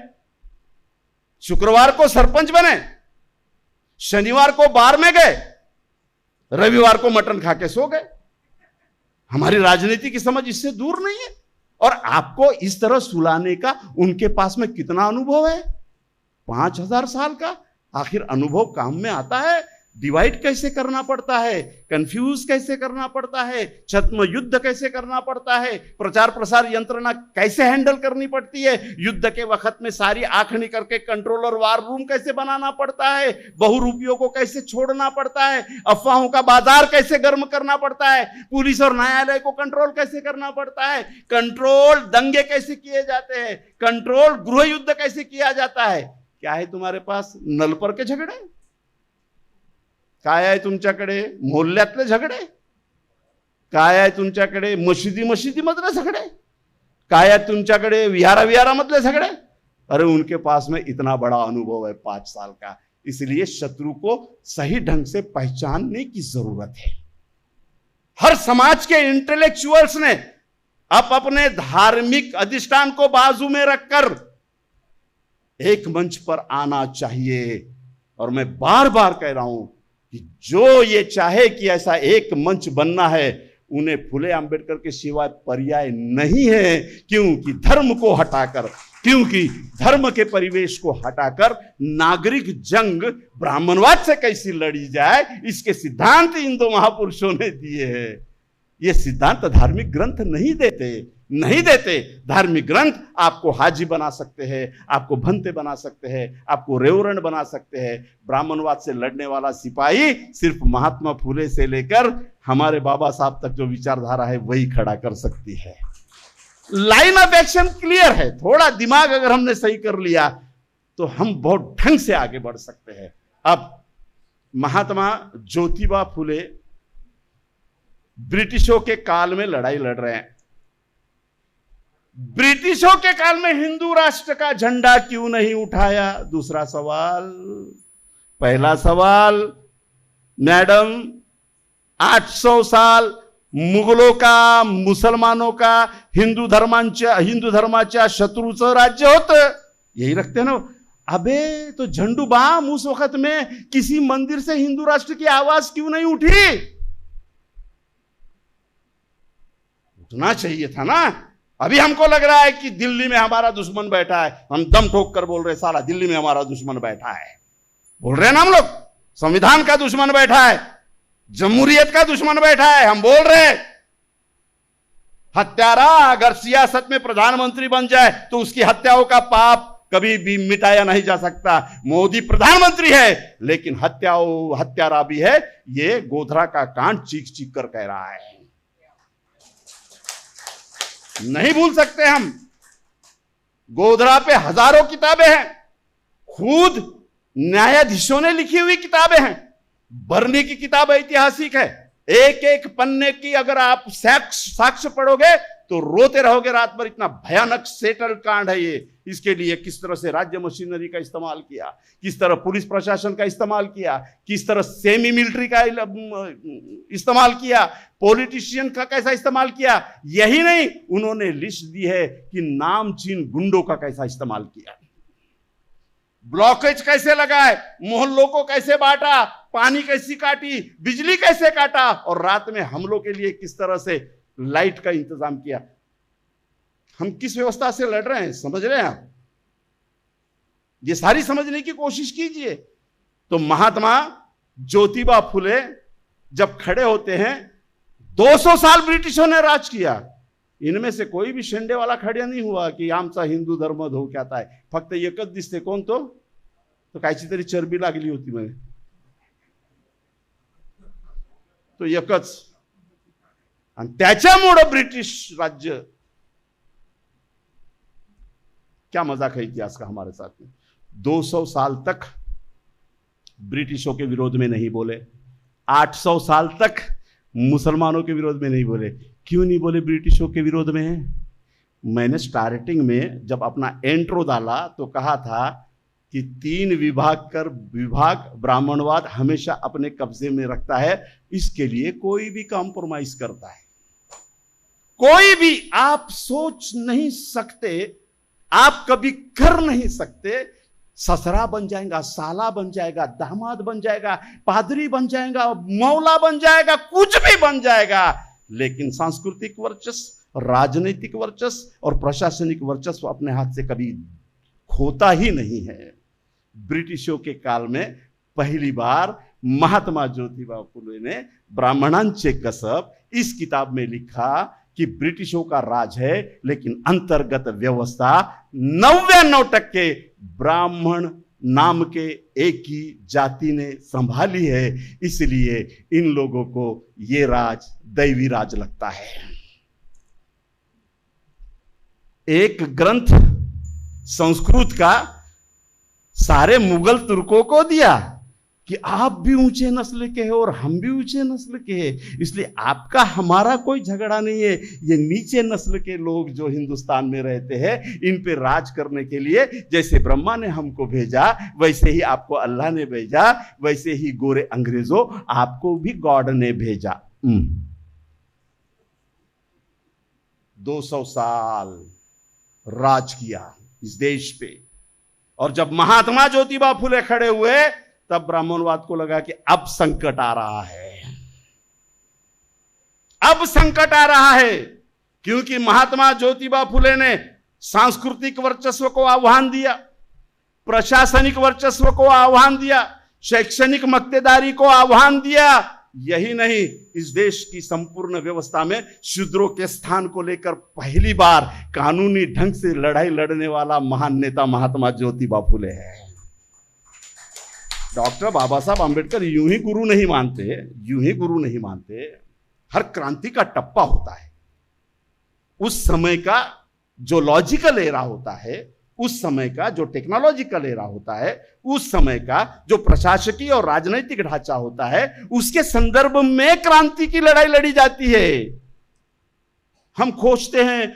शुक्रवार को सरपंच बने, शनिवार को बार में गए, रविवार को मटन खा के सो गए। हमारी राजनीति की समझ इससे दूर नहीं है। और आपको इस तरह सुलाने का उनके पास में कितना अनुभव है? 5000 साल का। आखिर अनुभव काम में आता है। डिवाइड कैसे करना पड़ता है, कंफ्यूज कैसे करना पड़ता है, छद्म युद्ध कैसे करना पड़ता है, प्रचार प्रसार यंत्रणा कैसे हैंडल करनी पड़ती है, युद्ध के वक्त में सारी आखनी करके कंट्रोल और वार रूम कैसे बनाना पड़ता है, बहुरूपियों को कैसे छोड़ना पड़ता है, अफवाहों का बाजार कैसे गर्म करना पड़ता है, पुलिस और न्यायालय को कंट्रोल कैसे करना पड़ता है, कंट्रोल दंगे कैसे किए जाते हैं, कंट्रोल गृह युद्ध कैसे किया जाता है। क्या है तुम्हारे पास? नल पर के झगडे? काय आहे तुमच्याकडे? मोहल्ल्यातले झगडे? काय आहे तुमच्याकडे? मशिदी मधले झगडे? काय आहे तुमच्याकडे? विहारामधले झगडे? अरे उनके पास में इतना बड़ा अनुभव है 5 साल का। इसलिए शत्रु को सही ढंग से पहचानने की जरूरत है। हर समाज के इंटेलेक्चुअल्स ने अपने धार्मिक अधिष्ठान को बाजू में रखकर एक मंच पर आना चाहिए। और मैं बार बार कह रहा हूं कि जो ये चाहे कि ऐसा एक मंच बनना है, उन्हें फुले अंबेडकर के सिवाय पर्याय नहीं है। क्योंकि धर्म को हटाकर, क्योंकि धर्म के परिवेश को हटाकर नागरिक जंग ब्राह्मणवाद से कैसी लड़ी जाए, इसके सिद्धांत इन दो महापुरुषों ने दिए हैं। ये सिद्धांत धार्मिक ग्रंथ नहीं देते। धार्मिक ग्रंथ आपको हाजी बना सकते हैं, आपको भंते बना सकते हैं, आपको रेवरण बना सकते हैं। ब्राह्मणवाद से लड़ने वाला सिपाही सिर्फ महात्मा फुले से लेकर हमारे बाबा साहब तक जो विचारधारा है वही खड़ा कर सकती है। लाइन ऑफ एक्शन क्लियर है। थोड़ा दिमाग अगर हमने सही कर लिया तो हम बहुत ढंग से आगे बढ़ सकते हैं। अब महात्मा ज्योतिबा फुले ब्रिटिशों के काल में लड़ाई लड़ रहे हैं। ब्रिटिशों के काल में हिंदू राष्ट्र का झंडा क्यों नहीं उठाया? दूसरा सवाल। पहला सवाल, मैडम 800 साल मुगलों का, मुसलमानों का, हिंदू धर्माच्या शत्रूचं राज्य होतं, यही रखते ना। अबे तो झंडू बाम उस वक्त में किसी मंदिर से हिंदू राष्ट्र की आवाज क्यों नहीं उठी? उठना चाहिए था ना। अभी हमको लग रहा है कि दिल्ली में हमारा दुश्मन बैठा है, हम दम ठोक कर बोल रहे साला दिल्ली में हमारा दुश्मन बैठा है, बोल रहे हैं ना हम लोग। संविधान का दुश्मन बैठा है, जमहूरियत का दुश्मन बैठा है, हम बोल रहे। हत्यारा अगर सियासत में प्रधानमंत्री बन जाए तो उसकी हत्याओं का पाप कभी भी मिटाया नहीं जा सकता। मोदी प्रधानमंत्री है लेकिन हत्यारा भी है, ये गोधरा का कांड चीख चीख कर कह रहा है। नहीं भूल सकते हम। गोधरा पे हजारों किताबें हैं, खुद न्यायाधीशों ने लिखी हुई किताबें हैं। बर्नी की किताब ऐतिहासिक है, एक एक पन्ने की अगर आप साक्ष्य पढ़ोगे तो रोते रहोगे रात भर। इतना भयानक सेटल कांड है ये। इसके लिए किस तरह से राज्य मशीनरी का इस्तेमाल किया, किस तरह पुलिस प्रशासन का इस्तेमाल किया, किस तरह सेमी मिलिट्री का इस्तेमाल किया, पॉलिटिशियन का कैसा इस्तेमाल किया। यही नहीं, उन्होंने लिस्ट दी है कि नामचीन गुंडों का कैसा इस्तेमाल किया, ब्लॉकेज कैसे लगाए, मोहल्लों को कैसे बांटा, पानी कैसी काटी, बिजली कैसे काटा, और रात में हमलों के लिए किस तरह से लाइट का इंतजाम किया। हम किस व्यवस्था से लड़ रहे हैं, समझ रहे हैं आप? ये सारी समझने की कोशिश कीजिए। तो महात्मा ज्योतिबा फुले जब खड़े होते हैं, 200 साल ब्रिटिशों ने राज किया, इनमें से कोई भी शेंडे वाला खड़े नहीं हुआ की आमचा हिंदू धर्म धो क्या आहे, फक्त एकच दिसते, कोण तो कायची तरी चरबी लागली होती म्हणे, तो एकच। आणि त्याच्यामुळे ब्रिटिश राज्य, क्या मजाक है इतिहास का हमारे साथ में। 200 साल तक ब्रिटिशों के विरोध में नहीं बोले, 800 साल तक मुसलमानों के विरोध में नहीं बोले। क्यों नहीं बोले ब्रिटिशों के विरोध में? मैंने स्टार्टिंग में जब अपना एंट्रो डाला तो कहा था कि 3 विभाग ब्राह्मणवाद हमेशा अपने कब्जे में रखता है, इसके लिए कोई भी कॉम्प्रोमाइज करता है। कोई भी आप सोच नहीं सकते, आप कभी कर नहीं सकते। ससरा बन जाएगा, साला बन जाएगा, दामाद बन जाएगा, पादरी बन जाएगा, मौला बन जाएगा, कुछ भी बन जाएगा, लेकिन सांस्कृतिक वर्चस्व, राजनीतिक वर्चस्व और प्रशासनिक वर्चस्व अपने हाथ से कभी खोता ही नहीं है। ब्रिटिशों के काल में पहली बार महात्मा ज्योतिबा फुले ने ब्राह्मणांचे कसब इस किताब में लिखा कि ब्रिटिशों का राज है, लेकिन अंतर्गत व्यवस्था 99% ब्राह्मण नाम के एक ही जाति ने संभाली है, इसलिए इन लोगों को ये राज दैवी राज लगता है। एक ग्रंथ संस्कृत का सारे मुगल तुर्कों को दिया कि आप भी ऊंचे नस्ल के हैं और हम भी ऊंचे नस्ल के हैं, इसलिए आपका हमारा कोई झगड़ा नहीं है। ये नीचे नस्ल के लोग जो हिंदुस्तान में रहते हैं, इन पे राज करने के लिए जैसे ब्रह्मा ने हमको भेजा, वैसे ही आपको अल्लाह ने भेजा, वैसे ही गोरे अंग्रेजों आपको भी गॉड ने भेजा। 200 साल राज किया इस देश पे, और जब महात्मा ज्योतिबा फुले खड़े हुए तब ब्राह्मणवाद को लगा कि अब संकट आ रहा है, अब संकट आ रहा है, क्योंकि महात्मा ज्योतिबा फुले ने सांस्कृतिक वर्चस्व को आह्वान दिया, प्रशासनिक वर्चस्व को आह्वान दिया, शैक्षणिक मक्तेदारी को आह्वान दिया। यही नहीं, इस देश की संपूर्ण व्यवस्था में शूद्रों के स्थान को लेकर पहली बार कानूनी ढंग से लड़ाई लड़ने वाला महान नेता महात्मा ज्योतिबा फुले है। डॉक्टर बाबा साहब आंबेडकर यूं ही गुरु नहीं मानते, यूं ही गुरु नहीं मानते। हर क्रांति का टप्पा होता है, उस समय का जो लॉजिकल एरा होता है, उस समय का जो टेक्नोलॉजिकल एरा होता है, उस समय का जो प्रशासकीय और राजनीतिक ढांचा होता है, उसके संदर्भ में क्रांति की लड़ाई लड़ी जाती है। हम खोजते हैं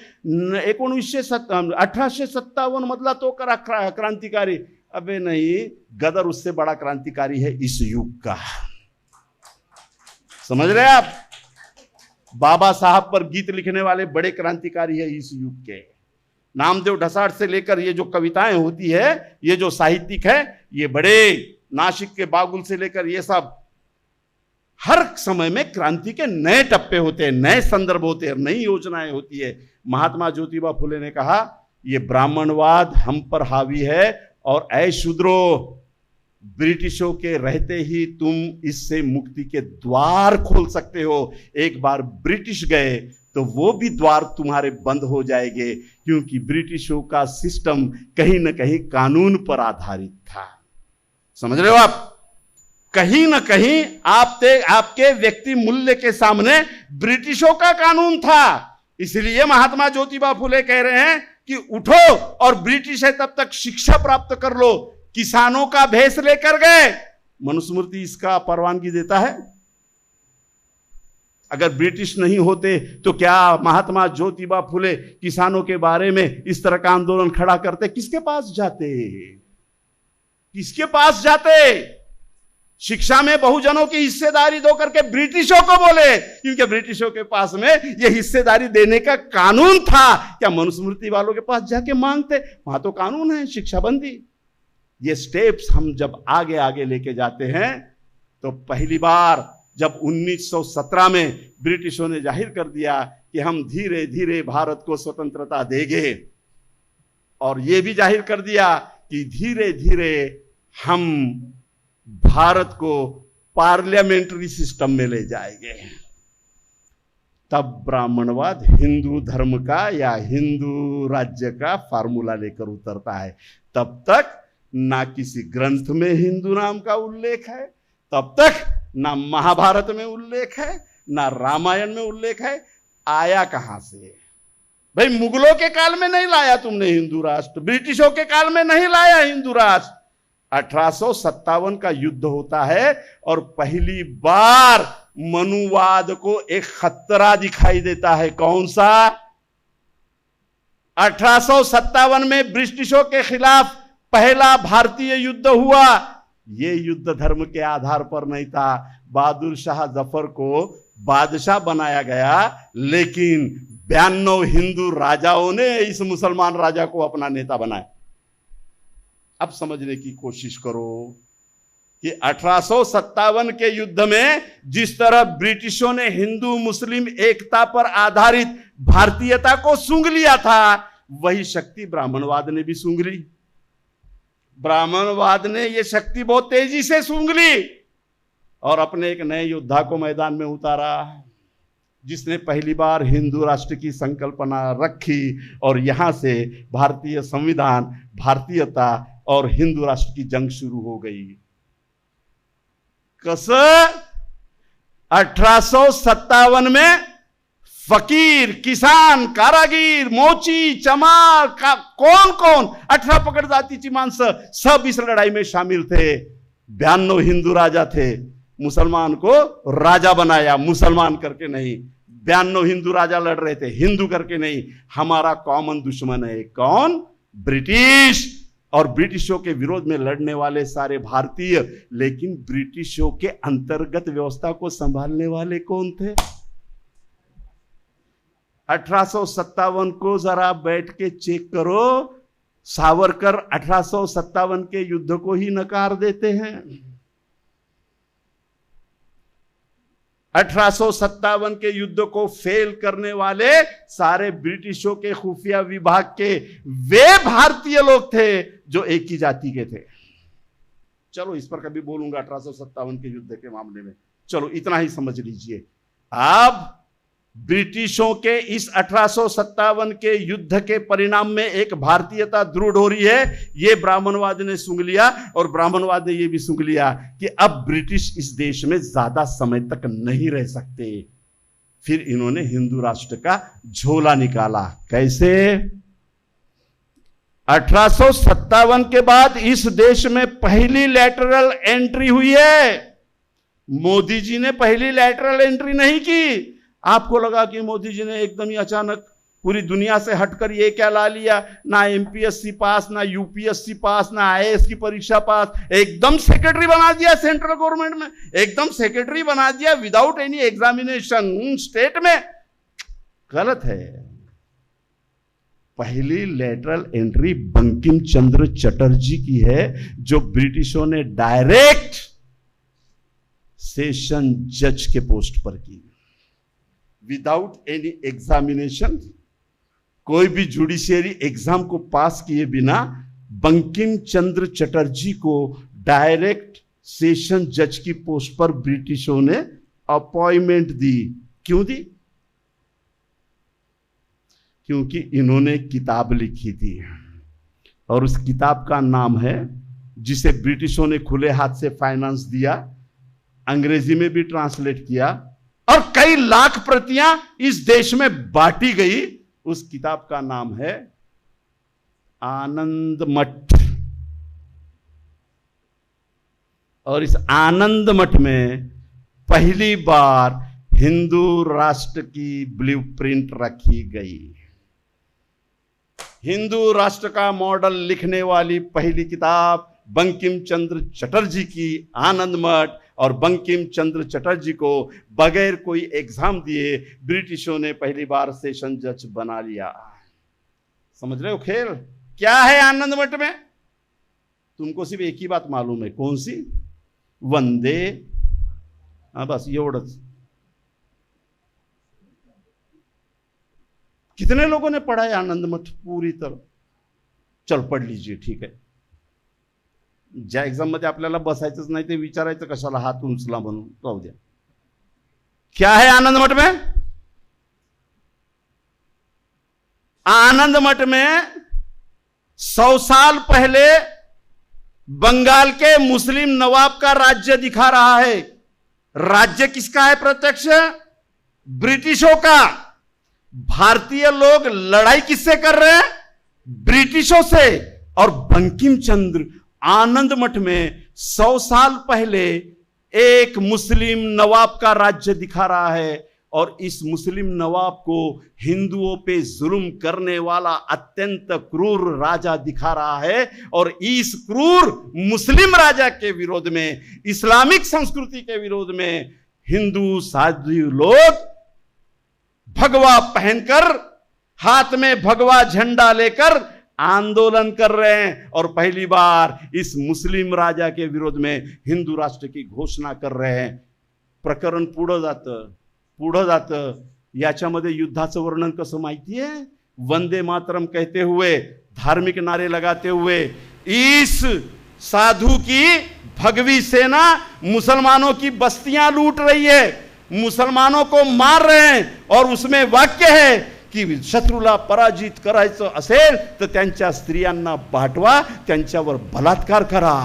1857 मधला तो करा क्रांतिकारी, अबे नहीं, गदर उससे बड़ा क्रांतिकारी है इस युग का। समझ रहे हैं आप? बाबा साहब पर गीत लिखने वाले बड़े क्रांतिकारी है इस युग के। नामदेव ढसाठ से लेकर ये जो कविताएं होती है, ये जो साहित्यिक है, ये बड़े नासिक के बागुल से लेकर ये सब, हर समय में क्रांति के नए टप्पे होते हैं, नए संदर्भ होते हैं, नई योजनाएं होती है। महात्मा ज्योतिबा फुले ने कहा ये ब्राह्मणवाद हम पर हावी है, और ऐ शूद्रो, ब्रिटिशों के रहते ही तुम इससे मुक्ति के द्वार खोल सकते हो। एक बार ब्रिटिश गए तो वो भी द्वार तुम्हारे बंद हो जाएंगे, क्योंकि ब्रिटिशों का सिस्टम कहीं ना कहीं कानून पर आधारित था। समझ रहे हो आप? कहीं ना कहीं आपके व्यक्ति मूल्य के सामने ब्रिटिशों का कानून था। इसलिए महात्मा ज्योतिबा फुले कह रहे हैं कि उठो और ब्रिटिश है तब तक शिक्षा प्राप्त कर लो। किसानों का भेष लेकर गए, मनुस्मृति इसका परवानगी देता है? अगर ब्रिटिश नहीं होते तो क्या महात्मा ज्योतिबा फुले किसानों के बारे में इस तरह का आंदोलन खड़ा करते? किसके पास जाते? किसके पास जाते? शिक्षा में बहुजनों की हिस्सेदारी दो करके ब्रिटिशों को बोले, क्योंकि ब्रिटिशों के पास में यह हिस्सेदारी देने का कानून था। क्या मनुस्मृति वालों के पास जाके मांगते? वहां तो कानून है शिक्षाबंदी। ये स्टेप्स हम जब आगे आगे लेके जाते हैं तो पहली बार जब 1917 में ब्रिटिशों ने जाहिर कर दिया कि हम धीरे धीरे भारत को स्वतंत्रता देंगे, और यह भी जाहिर कर दिया कि धीरे धीरे हम भारत को पार्लियामेंट्री सिस्टम में ले जाएंगे, तब ब्राह्मणवाद हिंदू धर्म का या हिंदू राज्य का फार्मूला लेकर उतरता है। तब तक ना किसी ग्रंथ में हिंदू नाम का उल्लेख है, तब तक ना महाभारत में उल्लेख है, ना रामायण में उल्लेख है। आया कहां से? भाई मुगलों के काल में नहीं लाया तुमने हिंदू राष्ट्र, ब्रिटिशों के काल में नहीं लाया हिंदू राष्ट्र। 1857 का युद्ध होता है और पहली बार मनुवाद को एक खतरा दिखाई देता है। कौन सा? 1857 में ब्रिटिशों के खिलाफ पहला भारतीय युद्ध हुआ। यह युद्ध धर्म के आधार पर नहीं था। बहादुर शाह जफर को बादशाह बनाया गया, लेकिन 92 हिंदू राजाओं ने इस मुसलमान राजा को अपना नेता बनाया। अब समझने की कोशिश करो कि 1857 के युद्ध में जिस तरह ब्रिटिशों ने हिंदू मुस्लिम एकता पर आधारित भारतीयता को सूंघ लिया था, वही शक्ति ब्राह्मणवाद ने भी सूंघ ली। ब्राह्मणवाद ने यह शक्ति बहुत तेजी से सूंघ ली और अपने एक नए योद्धा को मैदान में उतारा, जिसने पहली बार हिंदू राष्ट्र की संकल्पना रखी, और यहां से भारतीय संविधान, भारतीयता और हिंदू राष्ट्र की जंग शुरू हो गई। कसर 1857 में फकीर, किसान, कारागिर, मोची, चमार का कौन कौन 18 पकड़ जाति चिमांस सब इस लड़ाई में शामिल थे। 92 हिंदू राजा थे, मुसलमान को राजा बनाया, मुसलमान करके नहीं। 92 हिंदू राजा लड़ रहे थे, हिंदू करके नहीं। हमारा कॉमन दुश्मन है कौन? ब्रिटिश। और ब्रिटिशों के विरोध में लड़ने वाले सारे भारतीय, लेकिन ब्रिटिशों के अंतर्गत व्यवस्था को संभालने वाले कौन थे? 1857 को जरा बैठ के चेक करो। सावरकर 1857 के युद्ध को ही नकार देते हैं। 1857 के युद्ध को फेल करने वाले सारे ब्रिटिशों के खुफिया विभाग के वे भारतीय लोग थे जो एक ही जाति के थे। चलो इस पर कभी बोलूंगा 1857 के युद्ध के मामले में। चलो इतना ही समझ लीजिए। अब ब्रिटिशों के इस 1857 के युद्ध के परिणाम में एक भारतीयता दृढ़ हो रही है। यह ब्राह्मणवाद ने सूंघ लिया, और ब्राह्मणवाद ने यह भी सूंघ लिया कि अब ब्रिटिश इस देश में ज्यादा समय तक नहीं रह सकते। फिर इन्होंने हिंदू राष्ट्र का झोला निकाला। कैसे? 1857 के बाद इस देश में पहली लैटरल एंट्री हुई है। मोदी जी ने पहली लैटरल एंट्री नहीं की। आपको लगा कि मोदी जी ने एकदम ही अचानक पूरी दुनिया से हटकर ये क्या ला लिया? ना एमपीएससी पास, ना यूपीएससी पास, ना आईएएस की परीक्षा पास, एकदम सेक्रेटरी बना दिया सेंट्रल गवर्नमेंट में, एकदम सेक्रेटरी बना दिया विदाउट एनी एग्जामिनेशन स्टेट में। गलत है। पहली लेटरल एंट्री बंकिम चंद्र चटर्जी की है, जो ब्रिटिशों ने डायरेक्ट सेशन जज के पोस्ट पर की, विदाउट एनी एग्जामिनेशन। कोई भी जुडिशियरी एग्जाम को पास किए बिना बंकिम चंद्र चटर्जी को डायरेक्ट सेशन जज की पोस्ट पर ब्रिटिशों ने अपॉइंटमेंट दी। क्यों दी? क्योंकि इन्होंने किताब लिखी थी, और उस किताब का नाम है, जिसे ब्रिटिशों ने खुले हाथ से फाइनेंस दिया, अंग्रेजी में भी ट्रांसलेट किया, और कई लाख प्रतियां इस देश में बांटी गई। उस किताब का नाम है आनंद मठ। और इस आनंद मठ में पहली बार हिंदू राष्ट्र की ब्लूप्रिंट रखी गई। हिंदू राष्ट्र का मॉडल लिखने वाली पहली किताब बंकिम चंद्र चटर्जी की आनंद मठ, और बंकिम चंद्र चटर्जी को बगैर कोई एग्जाम दिए ब्रिटिशों ने पहली बार सेशन जज बना लिया। समझ रहे हो खेल क्या है आनंद मठ में? तुमको सिर्फ एक ही बात मालूम है, कौन सी? वंदे, हाँ बस एवढंच। कितने लोगों ने पढ़ा है आनंद मठ पूरी तरह? चल पढ़ लीजिए, ठीक है। ज्या एक्झाम मध्ये आपल्याला बसायचंच नाही ते विचारायचं कशाला, हात उंचला म्हणून, राहू द्या। क्या है आनंद मठ में? आनंद मठ में 100 साल पहले बंगाल के मुस्लिम नवाब का राज्य दिखा रहा है। राज्य किसका है? प्रत्यक्ष ब्रिटिशों का। भारतीय लोग लड़ाई किससे कर रहे हैं? ब्रिटिशों से। और बंकिम चंद्र आनंद मठ में 100 साल पहले एक मुस्लिम नवाब का राज्य दिखा रहा है, और इस मुस्लिम नवाब को हिंदुओं पे जुल्म करने वाला अत्यंत क्रूर राजा दिखा रहा है। और इस क्रूर मुस्लिम राजा के विरोध में, इस्लामिक संस्कृति के विरोध में हिंदू साधु लोग भगवा पहनकर, हाथ में भगवा झंडा लेकर आंदोलन कर रहे हैं, और पहली बार इस मुस्लिम राजा के विरोध में हिंदू राष्ट्र की घोषणा कर रहे हैं। प्रकरण पुढं जातं। याच्यामध्ये युद्धाचं वर्णन कसं माहितीये? वंदे मातरम कहते हुए, धार्मिक नारे लगाते हुए इस साधु की भगवी सेना मुसलमानों की बस्तियां लूट रही है, मुसलमानों को मार रहे हैं, और उसमें वाक्य है की शत्रूला पराजित करायचं असेल तर त्यांच्या स्त्रियांना बाटवा, त्यांच्यावर बलात्कार करा।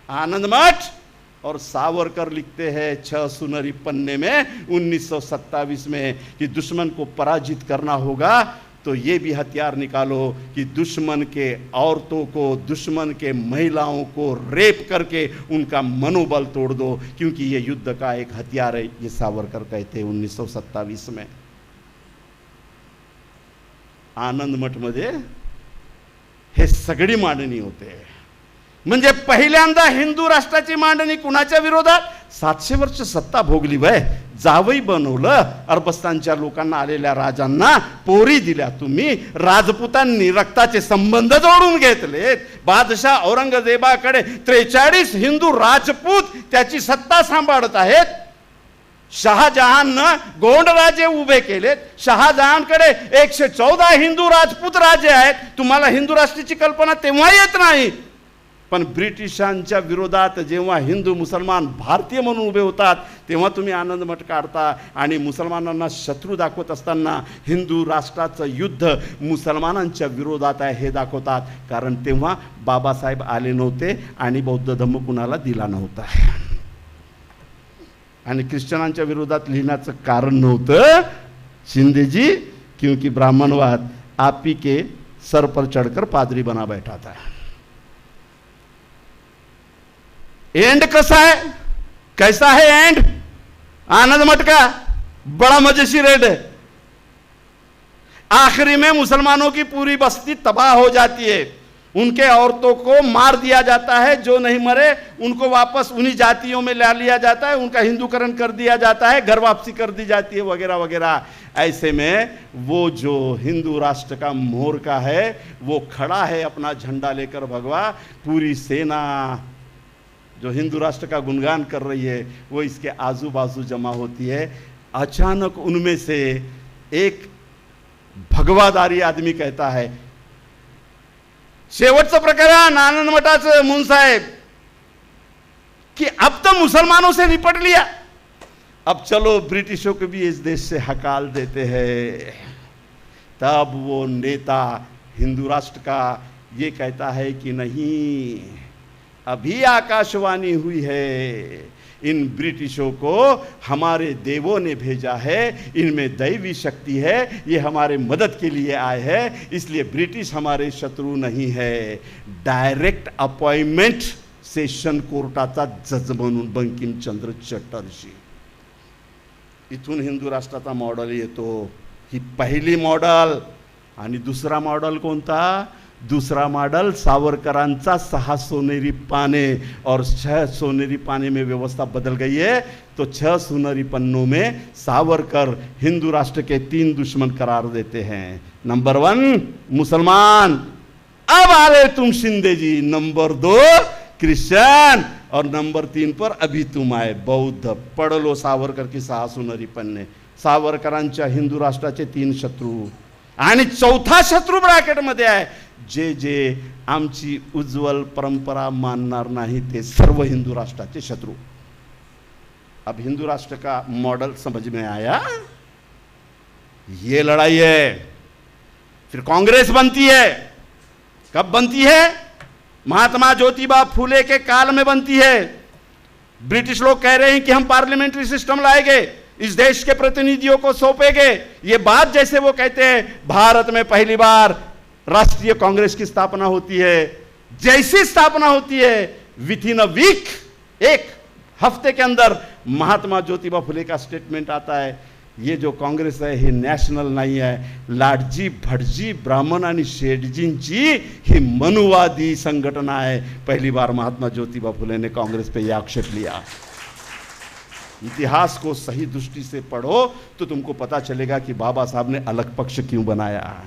आनंद मठ और सावरकर लिखते हैं 6 सुनहरी पन्ने में 1927 में कि दुश्मन को पराजित करना होगा तो ये भी हथियार निकालो कि दुश्मन के औरतों को, दुश्मन के महिलाओं को रेप करके उनका मनोबल तोड़ दो, क्योंकि ये युद्ध का एक हथियार है। ये सावरकर कहते हैं 1927 में। आनंद मठ मध्ये हे सगळी मांडणी होते। म्हणजे पहिल्यांदा हिंदू राष्ट्राची मांडणी कुणाच्या विरोधात? 700 वर्ष सत्ता भोगली वय, जावई बनवलं, अरबस्तानच्या लोकांना आलेल्या राजांना पोरी दिल्या तुम्ही, राजपुतांनी रक्ताचे संबंध जोडून घेतलेत, बादशाह औरंगजेबाकडे 43 हिंदू राजपूत त्याची सत्ता सांभाळत आहेत, शहाजहाननं गोंडराजे उभे केलेत, शहाजहानकडे 114 हिंदू राजपूत राजे आहेत। तुम्हाला हिंदू राष्ट्राची कल्पना तेव्हा येत नाही, पण ब्रिटिशांच्या विरोधात जेव्हा हिंदू मुसलमान भारतीय म्हणून उभे होतात तेव्हा तुम्ही आनंद मठ काढता, आणि मुसलमानांना शत्रू दाखवत असताना हिंदू राष्ट्राचं युद्ध मुसलमानांच्या विरोधात आहे हे दाखवतात, कारण तेव्हा बाबासाहेब आले नव्हते आणि बौद्ध धर्म कुणाला दिला नव्हता, आणि ख्रिश्चनांच्या विरोधात लिहिण्याचं कारण नव्हतं शिंदेजी, क्योंकि ब्राह्मणवाद आप ही के सर पर चढ़कर पादरी बना बैठा था। एंड कैसा है? कैसा है एंड? आनंद मठ का बड़ा मजेशीर एंड है। आखिरी में मुसलमानों की पूरी बस्ती तबाह हो जाती है, उनके औरतों को मार दिया जाता है, जो नहीं मरे उनको वापस उन्हीं जातियों में ला लिया जाता है, उनका हिंदूकरण कर दिया जाता है, घर वापसी कर दी जाती है, वगैरह वगैरह। ऐसे में वो जो हिंदू राष्ट्र का मोर का है वो खड़ा है अपना झंडा लेकर भगवा, पूरी सेना जो हिंदू राष्ट्र का गुणगान कर रही है वो इसके आजू बाजू जमा होती है। अचानक उनमें से एक भगवादारी आदमी कहता है, शेवटचं प्रकरण आनंद मठाचं मून साहेब, कि अब तो मुसलमानों से निपट लिया, अब चलो ब्रिटिशों को भी इस देश से हकाल देते हैं। तब वो नेता हिंदू राष्ट्र का ये कहता है कि नहीं, अभी आकाशवाणी हुई है, इन ब्रिटिशों को हमारे देवों ने भेजा है, इनमें दैवी शक्ति है, ये हमारे मदद के लिए आए हैं, इसलिए ब्रिटिश हमारे शत्रु नहीं है। डायरेक्ट अपॉइंटमेंट सेशन कोर्टाचा जज म्हणून बंकिमचंद्र चटर्जी। इथून हिंदू राष्ट्राचा मॉडेल येतो. ही पहिली मॉडेल. आणि दुसरा मॉडेल कोणता? दूसरा मॉडल सावरकरांचा 6 सोनेरी पाने और 6 सोनेरी पाने में व्यवस्था बदल गई है. तो 6 सोनेरी पन्नों में सावरकर हिंदू राष्ट्र के 3 दुश्मन करार देते हैं. नंबर 1 मुसलमान, अब आ रहे तुम शिंदे जी. नंबर 2 क्रिश्चियन और नंबर 3 पर अभी तुम आए बौद्ध. पढ़ लो सावरकर की 6 सोनेरी पन्ने. सावरकरांच्या हिंदू राष्ट्राचे 3 शत्रू आणि 4था शत्रू ब्रॅकेटमध्ये आहे. जे जे आमची उज्ज्वल परंपरा मानणार नाही ते सर्व हिंदू राष्ट्राचे शत्रु. अब हिंदू राष्ट्र का मॉडल समझ में आया. ये लड़ाई है. फिर कांग्रेस बनती है. कब बनती है? महात्मा ज्योतिबा फूले के काल में बनती है. ब्रिटिश लोग कह रहे हैं कि हम पार्लियामेंट्री सिस्टम लाएंगे, इस देश के प्रतिनिधियों को सौंपेंगे. ये बात जैसे वो कहते हैं भारत में पहली बार राष्ट्रीय कांग्रेस की स्थापना होती है. जैसी स्थापना होती है विथ इन अ वीक, एक हफ्ते के अंदर महात्मा ज्योतिबा फुले का स्टेटमेंट आता है. ये जो काँग्रेस आहे हे नॅशनल नाही आहे. लाडजी भटजी ब्राह्मण आणि शेठजींची ही मनुवादी संघटना है. पहली बार महात्मा ज्योतिबा फुले ने कांग्रेस पे यह आक्षेप लिया. इतिहास को सही दृष्टि से पढ़ो तो तुमको पता चलेगा कि बाबा साहब ने अलग पक्ष क्यों बनाया.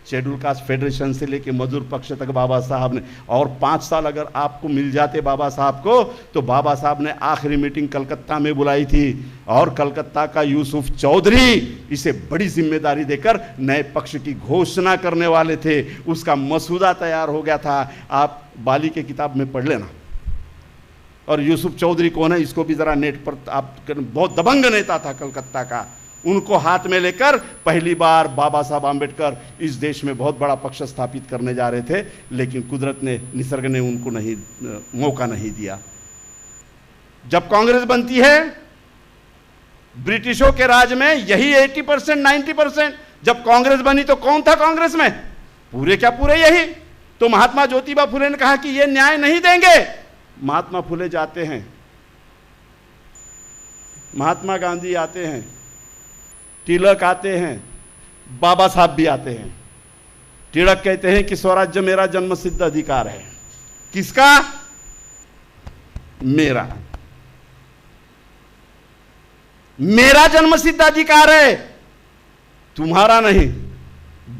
शेड्यूल कास्ट फेडरेशन से लेके मजदूर पक्ष तक बाबा साहब ने, और 5 साल अगर आपको मिल जाते बाबा साहब को, तो बाबा साहब ने आखिरी मीटिंग कलकत्ता में बुलाई थी और कलकत्ता का यूसुफ चौधरी इसे बड़ी जिम्मेदारी देकर नए पक्ष की घोषणा करने वाले थे. उसका मसूदा तैयार हो गया था. आप बाली के किताब में पढ़ लेना. और यूसुफ चौधरी कौन है इसको भी जरा नेट पर, आप बहुत दबंग नेता था कलकत्ता का. उनको हाथ में लेकर पहली बार बाबा साहब आंबेडकर इस देश में बहुत बड़ा पक्ष स्थापित करने जा रहे थे, लेकिन कुदरत ने, निसर्ग ने उनको नहीं मौका नहीं दिया. जब कांग्रेस बनती है ब्रिटिशों के राज में यही 80% 90%. जब कांग्रेस बनी तो कौन था कांग्रेस में? पूरे क्या पूरे यही. तो महात्मा ज्योतिबा फुले ने कहा कि ये न्याय नहीं देंगे. महात्मा फुले जाते हैं, महात्मा गांधी आते हैं, तिलक आते हैं, बाबा साहब भी आते हैं. तिलक कहते हैं कि स्वराज्य मेरा जन्मसिद्ध अधिकार है. किसका? मेरा. मेरा जन्मसिद्ध अधिकार है, तुम्हारा नहीं,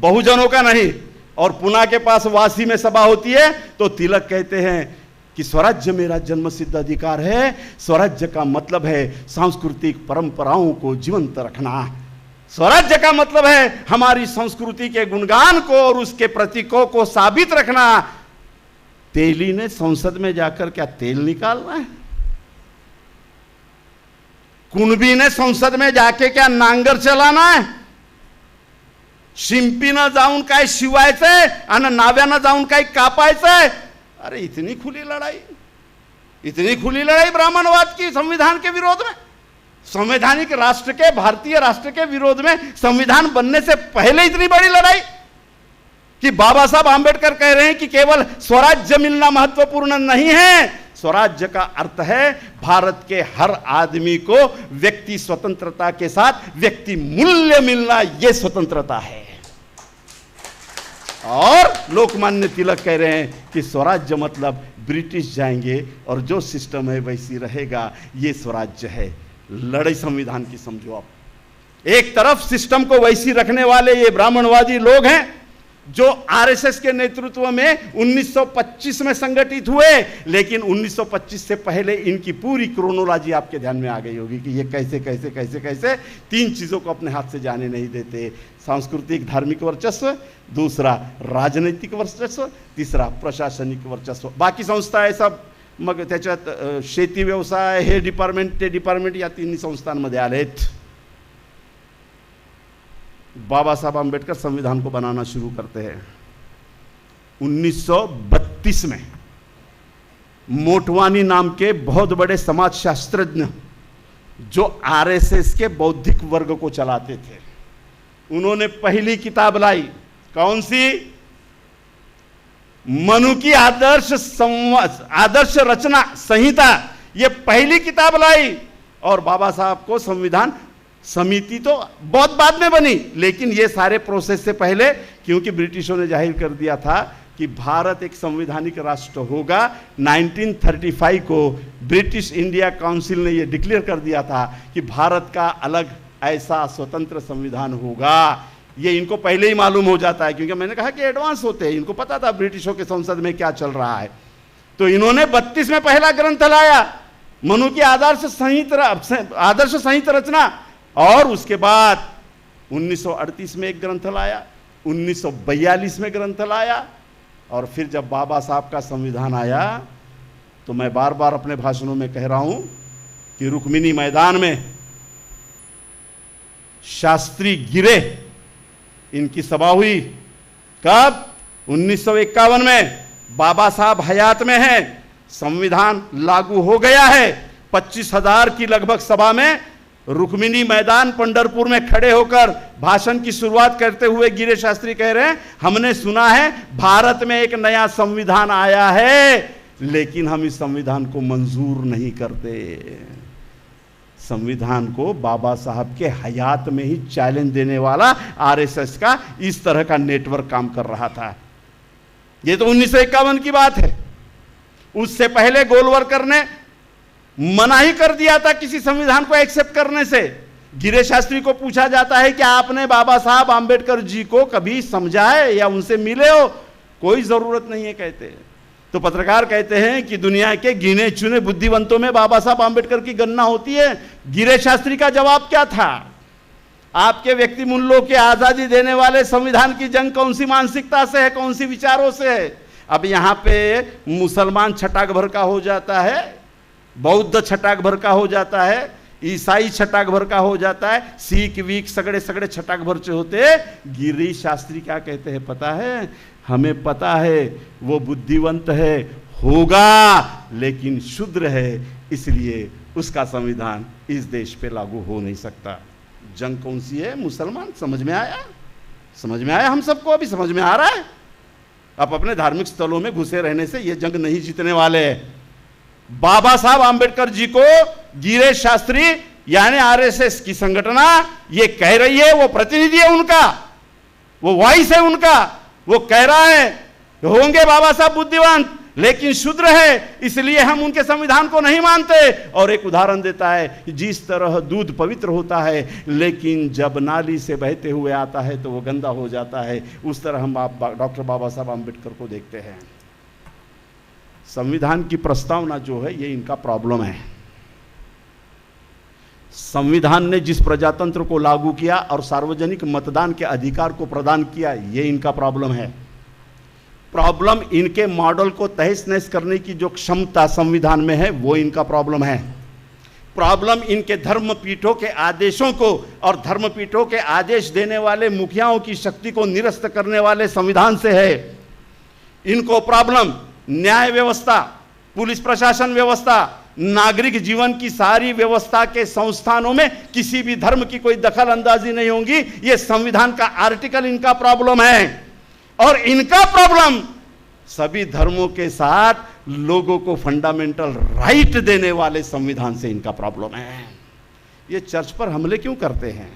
बहुजनों का नहीं. और पुणे के पास वासी में सभा होती है तो तिलक कहते हैं कि स्वराज्य मेरा जन्मसिद्ध अधिकार है. स्वराज्य का मतलब है सांस्कृतिक परंपराओं को जीवंत रखना. स्वराज्य का मतलब है हमारी संस्कृति के गुणगान को और उसके प्रतीकों को साबित रखना. तेली ने संसद में जाकर क्या तेल निकालना है? कुणबी ने संसद में जाके क्या नांगर चलाना है? शिंपीनं जाऊन काय शिवायचंय आणि नाव्यानं जाऊन काय कापायचंय? अरे इतनी खुली लड़ाई ब्राह्मणवाद की संविधान के विरोध में, संवैधानिक राष्ट्र के, भारतीय राष्ट्र के विरोध में संविधान बनने से पहले इतनी बड़ी लड़ाई कि बाबा साहब आंबेडकर कह रहे हैं कि केवल स्वराज्य मिलना महत्वपूर्ण नहीं है. स्वराज्य का अर्थ है भारत के हर आदमी को व्यक्ति स्वतंत्रता के साथ व्यक्ति मूल्य मिलना. यह स्वतंत्रता है. और लोकमान्य तिलक कह रहे हैं कि स्वराज्य मतलब ब्रिटिश जाएंगे और जो सिस्टम है वैसी रहेगा, ये स्वराज्य है. लड़ाई संविधान की समझो आप. एक तरफ सिस्टम को वैसी रखने वाले ये ब्राह्मणवादी लोग हैं जो आरएसएस के नेतृत्व में 1925 में संगठित हुए, लेकिन 1925 से पहले इनकी पूरी क्रोनोलॉजी आपके ध्यान में आ गई होगी कि ये कैसे कैसे कैसे कैसे 3 चीजों को अपने हाथ से जाने नहीं देते. सांस्कृतिक धार्मिक वर्चस्व, दूसरा राजनैतिक वर्चस्व, तीसरा प्रशासनिक वर्चस्व. बाकी संस्थाएं सब मग त्याच्यात शेती व्यवसाय हे डिपार्टमेंट ते डिपार्टमेंट या 3 संस्थांमध्ये आलेत. बाबा साहब आंबेडकर संविधान को बनाना शुरू करते हैं 1932 में. मोटवानी नाम के बहुत बड़े समाजशास्त्रज्ञ जो आरएसएस के बौद्धिक वर्ग को चलाते थे, उन्होंने पहली किताब लाई. कौन सी? मनु की आदर्श रचना संहिता. ये पहली किताब लाई और बाबा साहब को संविधान समिति तो बहुत बाद में बनी, लेकिन ये सारे प्रोसेस से पहले, क्योंकि ब्रिटिशों ने जाहिर कर दिया था कि भारत एक संवैधानिक राष्ट्र होगा। 1935 को ब्रिटिश इंडिया काउंसिल ने यह डिक्लेयर कर दिया था कि भारत का अलग ऐसा स्वतंत्र संविधान होगा। ये इनको पहले ही मालूम हो जाता है, क्योंकि मैंने कहा कि एडवांस होते हैं, इनको पता था ब्रिटिशों के संसद में क्या चल रहा है। तो इन्होंने 32 में पहला ग्रंथ लाया, मनु की आदर्श संहित रचना, और उसके बाद 1938 में एक ग्रंथ लाया, 1942 में ग्रंथ लाया, और फिर जब बाबा साहब का संविधान आया तो मैं बार बार अपने भाषणों में कह रहा हूं कि रुक्मिणी मैदान में शास्त्री गिरे, इनकी सभा हुई कब? 1951 में। बाबा साहब हयात में हैं, संविधान लागू हो गया है। 25,000 की लगभग सभा में रुक्मिणी मैदान पंढरपुर में खड़े होकर भाषण की शुरुआत करते हुए गिरे शास्त्री कह रहे हैं, हमने सुना है भारत में एक नया संविधान आया है, लेकिन हम इस संविधान को मंजूर नहीं करते। संविधान को बाबा साहब के हयात में ही चैलेंज देने वाला आरएसएस का इस तरह का नेटवर्क काम कर रहा था। ये तो 1951 की बात है। उससे पहले गोलवरकर ने मना ही कर दिया था किसी संविधान को एक्सेप्ट करने से। गिरे शास्त्री को पूछा जाता है कि आपने बाबा साहब आंबेडकर जी को कभी समझा है या उनसे मिले हो? कोई जरूरत नहीं है कहते। तो पत्रकार कहते हैं कि दुनिया के गिने चुने बुद्धिवंतों में बाबा साहब आंबेडकर की गणना होती है। गिरे शास्त्री का जवाब क्या था? आपके व्यक्ति मूल्यों की आजादी देने वाले संविधान की जंग कौन सी मानसिकता से है, कौन सी विचारों से है? अब यहां पे मुसलमान छटाक भर का हो जाता है, बौद्ध छटाक भर का हो जाता है, ईसाई छटाक भर का हो जाता है, सीख वीक सगड़े सगड़े छटाक भर से होते। गिरी शास्त्री क्या कहते हैं पता है? हमें पता है वो बुद्धिवंत है, होगा, लेकिन शूद्र है, इसलिए उसका संविधान इस देश पे लागू हो नहीं सकता। जंग कौन सी है? मुसलमान। समझ में आया? समझ में आया? हम सबको अभी समझ में आ रहा है। आप अपने धार्मिक स्थलों में घुसे रहने से ये जंग नहीं जीतने वाले हैं। बाबा साहब आंबेडकर जी को गिरे शास्त्री यानी आरएसएस की संगठना ये कह रही है, वो प्रतिनिधि है उनका, वो वॉइस है उनका, वो कह रहा है होंगे बाबा साहब बुद्धिमान लेकिन शूद्र है, इसलिए हम उनके संविधान को नहीं मानते। और एक उदाहरण देता है कि जिस तरह दूध पवित्र होता है लेकिन जब नाली से बहते हुए आता है तो वो गंदा हो जाता है, उस तरह हम डॉक्टर बाबा साहब आंबेडकर को देखते हैं। संविधान की प्रस्तावना जो है ये इनका प्रॉब्लम है। संविधान ने जिस प्रजातंत्र को लागू किया और सार्वजनिक मतदान के अधिकार को प्रदान किया, ये इनका प्रॉब्लम है। प्रॉब्लम इनके मॉडल को तहस नहस करने की जो क्षमता संविधान में है वो इनका प्रॉब्लम है। प्रॉब्लम इनके धर्मपीठों के आदेशों को और धर्मपीठों के आदेश देने वाले मुखियाओं की शक्ति को निरस्त करने वाले संविधान से है। इनको प्रॉब्लम न्याय व्यवस्था, पुलिस प्रशासन व्यवस्था, नागरिक जीवन की सारी व्यवस्था के संस्थानों में किसी भी धर्म की कोई दखल अंदाजी नहीं होगी, यह संविधान का आर्टिकल इनका प्रॉब्लम है। और इनका प्रॉब्लम सभी धर्मों के साथ लोगों को फंडामेंटल राइट देने वाले संविधान से इनका प्रॉब्लम है। ये चर्च पर हमले क्यों करते हैं,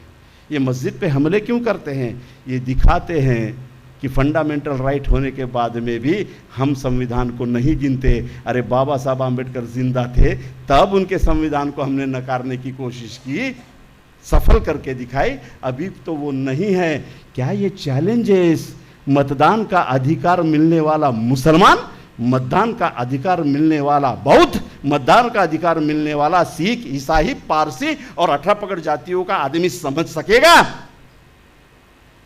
ये मस्जिद पे हमले क्यों करते हैं? ये दिखाते हैं कि फंडामेंटल राइट होने के बाद में भी हम संविधान को नहीं गिनते। अरे बाबा साहब आंबेडकर जिंदा थे तब उनके संविधान को हमने नकारने की कोशिश की, सफल करके दिखाई, अभी तो वो नहीं है। क्या ये चैलेंज है? मतदान का अधिकार मिलने वाला मुसलमान, मतदान का अधिकार मिलने वाला बौद्ध, मतदान का अधिकार मिलने वाला सिख, ईसाई, पारसी और 18 पगड़ जातियों का आदमी समझ सकेगा?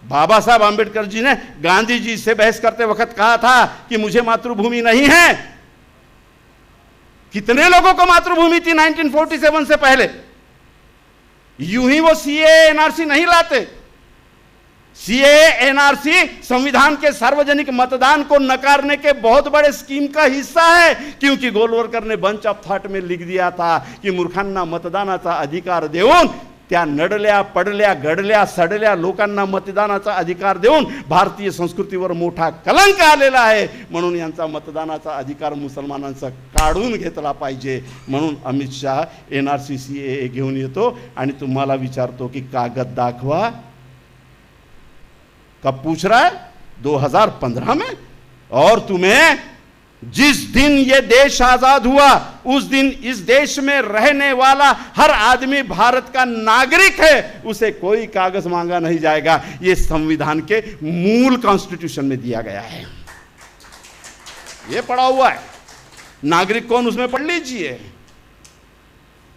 बाबा साहब आंबेडकर जी ने गांधी जी से बहस करते वक्त कहा था कि मुझे मातृभूमि नहीं है। कितने लोगों को मातृभूमि थी 1947 से पहले? यूं ही वो सीएए एनआरसी नहीं लाते। सीएए एनआरसी संविधान के सार्वजनिक मतदान को नकारने के बहुत बड़े स्कीम का हिस्सा है, क्योंकि गोलवरकर ने बंच ऑफ थॉट में लिख दिया था की मूर्खांना मतदानाचा अधिकार देऊन त्या नडल्या पडल्या घडल्या सडल्या लोकांना मतदानाचा अधिकार देऊन भारतीय संस्कृतीवर मोठा कलंक आलेला आहे. म्हणून यांचा मतदानाचा अधिकार मुसलमानांचा काढून घेतला पाहिजे. म्हणून अमित शाह NRC CAA घेऊन येतो आणि तुम्हाला विचारतो की कागद दाखवा. कब पूछ रहा है? 2015 में. और तुम्हें जिस दिन ये देश आजाद हुआ उस दिन इस देश में रहने वाला हर आदमी भारत का नागरिक है, उसे कोई कागज मांगा नहीं जाएगा. ये संविधान के मूल कॉन्स्टिट्यूशन में दिया गया है. ये पढ़ा हुआ है. नागरिक कौन उसमें पढ़ लीजिए.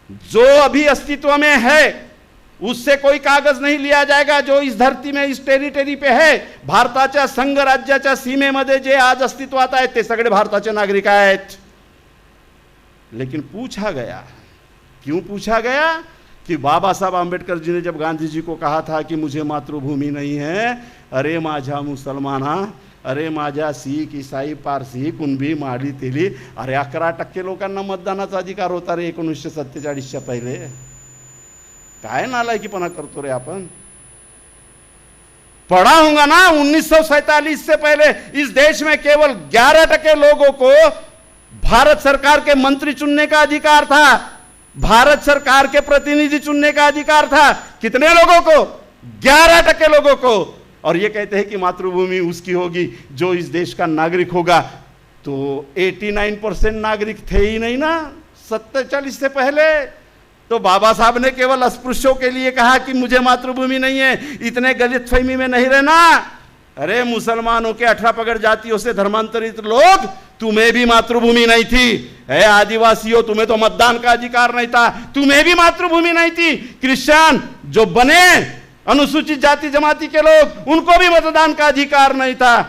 जो अभी अस्तित्व में है उससे कोई कागज नहीं लिया जाएगा. जो इस धरती में इस टेरिटरी पे है, भारताच्या संघ राज्याच्या सीमेमध्ये जे आज अस्तित्वात आहेत ते सगळे भारताचे नागरिक आहेत. लेकिन पूछा गया, क्यों पूछा गया कि बाबा साहब आंबेडकर जी ने जब गांधी जी को कहा था कि मुझे मातृभूमि नहीं है, अरे माझ्या मुसलमाना, अरे माझ्या शीख ईसाई पारसी कुणबी माडी तेली, अरे 11% लोकांना मतदानाचा अधिकार होता रे 1947च्या पहिले. काय नालायकीपना करतो रे आपण. पढ़ा होगा ना 1947 से पहले इस देश में केवल 11% लोगों को भारत सरकार के मंत्री चुनने का अधिकार था, भारत सरकार के प्रतिनिधि चुनने का अधिकार था. कितने लोगों को? 11% लोगों को. और ये कहते हैं कि मातृभूमि उसकी होगी जो इस देश का नागरिक होगा. तो 89% नागरिक थे ही नहीं ना 47 से पहले. तो बाबा साहब ने केवल अस्पृश्यों के लिए कहा कि मुझे मातृभूमि नहीं है. इतने गलतफहमी में नहीं रहना. अरे मुसलमानों के 18 पगड़ जातियों से धर्मांतरित लोग, तुम्हें भी मातृभूमि नहीं थी. आदिवासियों, तुम्हें तो मतदान का अधिकार नहीं था, तुम्हें भी मातृभूमि नहीं थी. क्रिश्चियन जो बने अनुसूचित जाति जमाती के लोग, उनको भी मतदान का अधिकार नहीं था.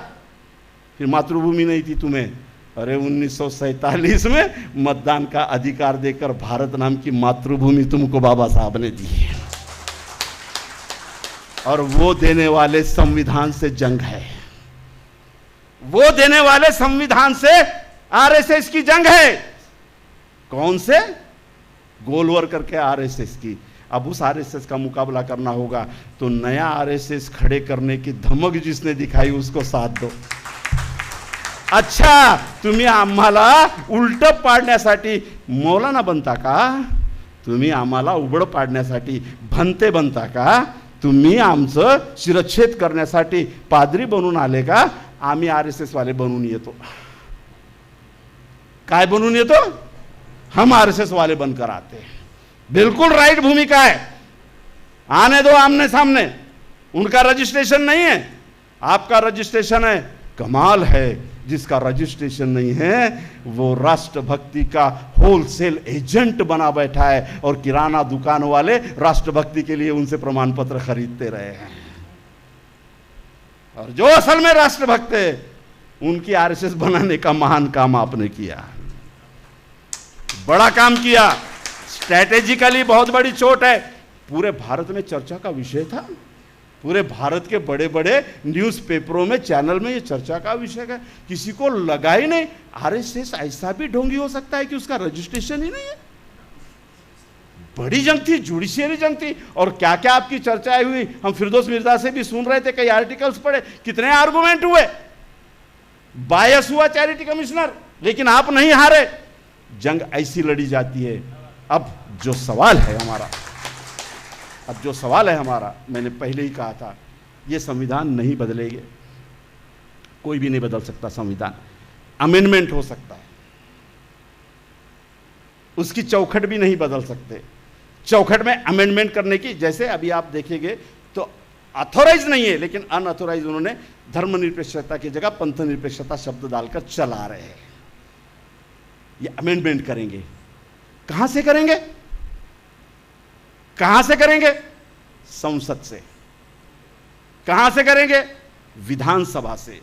फिर मातृभूमि नहीं थी तुम्हें. अरे 1947 में मतदान का अधिकार देकर भारत नाम की मातृभूमि तुमको बाबा साहब ने दी है. और वो देने वाले संविधान से जंग है. वो देने वाले संविधान से RSS की जंग है. कौन से? गोलवर करके RSS की. अब उस RSS का मुकाबला करना होगा तो नया RSS खड़े करने की धमक जिसने दिखाई उसको साथ दो. अच्छा, तुम्ही आम्हाला उलट पाडण्यासाठी मौलाना बनता का? तुम्ही आम्हाला उबड पाडण्यासाठी भंते बनता का? तुम्ही आमचं शिरच्छेद करण्यासाठी पादरी बनून आले का? आम्ही RSS वाले बनून येतो. काय बनून येतो? हम RSS वाले बनकर आते हैं. बिल्कुल राइट भूमिका है. आने दो आमने सामने. उनका रजिस्ट्रेशन नहीं है, आपका रजिस्ट्रेशन है. कमाल है, जिसका रजिस्ट्रेशन नहीं है वो राष्ट्रभक्ति का होलसेल एजेंट बना बैठा है और किराना दुकान वाले राष्ट्रभक्ति के लिए उनसे प्रमाण पत्र खरीदते रहे हैं. और जो असल में राष्ट्रभक्त है उनकी RSS बनाने का महान काम आपने किया. बड़ा काम किया. स्ट्रैटेजिकली बहुत बड़ी चोट है. पूरे भारत में चर्चा का विषय था. पूरे भारत के बड़े बड़े न्यूज़पेपरों में, चैनल में ये चर्चा का विषय है. किसी को लगा ही नहीं RSS ऐसा भी ढोंगी हो सकता है कि उसका रजिस्ट्रेशन ही नहीं है. बड़ी जंग थी, जुडिशियरी जंग थी. और क्या क्या आपकी चर्चाएं हुई. हम फिरदौस मिर्जा से भी सुन रहे थे, कई आर्टिकल्स पढ़े, कितने आर्गुमेंट हुए. बायस हुआ चैरिटी कमिश्नर, लेकिन आप नहीं हारे. जंग ऐसी लड़ी जाती है. अब जो सवाल है हमारा, मैंने पहले ही कहा था, ये संविधान नहीं बदलेंगे. कोई भी नहीं बदल सकता संविधान. अमेंडमेंट हो सकता है, उसकी चौखट भी नहीं बदल सकते. चौखट में अमेंडमेंट करने की, जैसे अभी आप देखेंगे तो अथोराइज नहीं है, लेकिन अनअथोराइज उन्होंने धर्मनिरपेक्षता की जगह पंथनिरपेक्षता शब्द डालकर चला रहे हैं. ये अमेंडमेंट करेंगे. कहां से करेंगे? कहां से करेंगे? संसद से. कहां से करेंगे? विधानसभा से.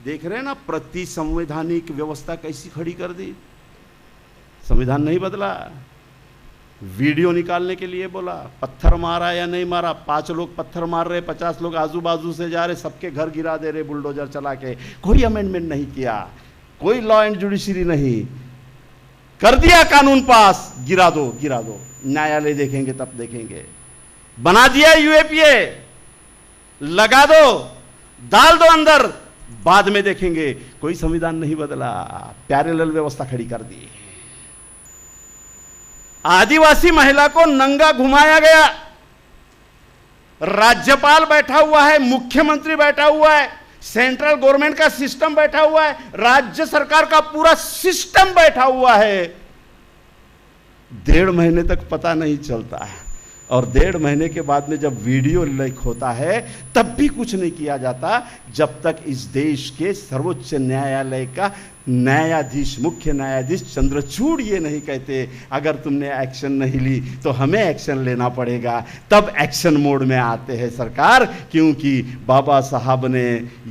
देख रहे हैं ना प्रति संवैधानिक व्यवस्था कैसी खड़ी कर दी. संविधान नहीं बदला. वीडियो निकालने के लिए बोला, पत्थर मारा या नहीं मारा. 5 लोग पत्थर मार रहे, 50 लोग आजू बाजू से जा रहे, सबके घर गिरा दे रहे बुलडोजर चला के. कोई अमेंडमेंट नहीं किया, कोई लॉ एंड जुडिशरी नहीं. कर दिया कानून पास, गिरा दो. न्यायालय देखेंगे तब देखेंगे. बना दिया यूएपीए, लगा दो, डाल दो अंदर, बाद में देखेंगे। कोई संविधान नहीं बदला, पैरेलल व्यवस्था खड़ी कर दी। आदिवासी महिला को नंगा घुमाया गया, राज्यपाल बैठा हुआ है, मुख्यमंत्री बैठा हुआ है, सेंट्रल गवर्नमेंट का सिस्टम बैठा हुआ है, राज्य सरकार का पूरा सिस्टम बैठा हुआ है। 1.5 महीने तक पता नहीं चलता है, और 1.5 महीने के बाद में जब वीडियो लीक होता है तब भी कुछ नहीं किया जाता, जब तक इस देश के सर्वोच्च न्यायालय का न्यायाधीश, मुख्य न्यायाधीश चंद्रचूड़ ये नहीं कहते अगर तुमने एक्शन नहीं ली तो हमें एक्शन लेना पड़ेगा। तब एक्शन मोड में आते हैं सरकार, क्योंकि बाबा साहब ने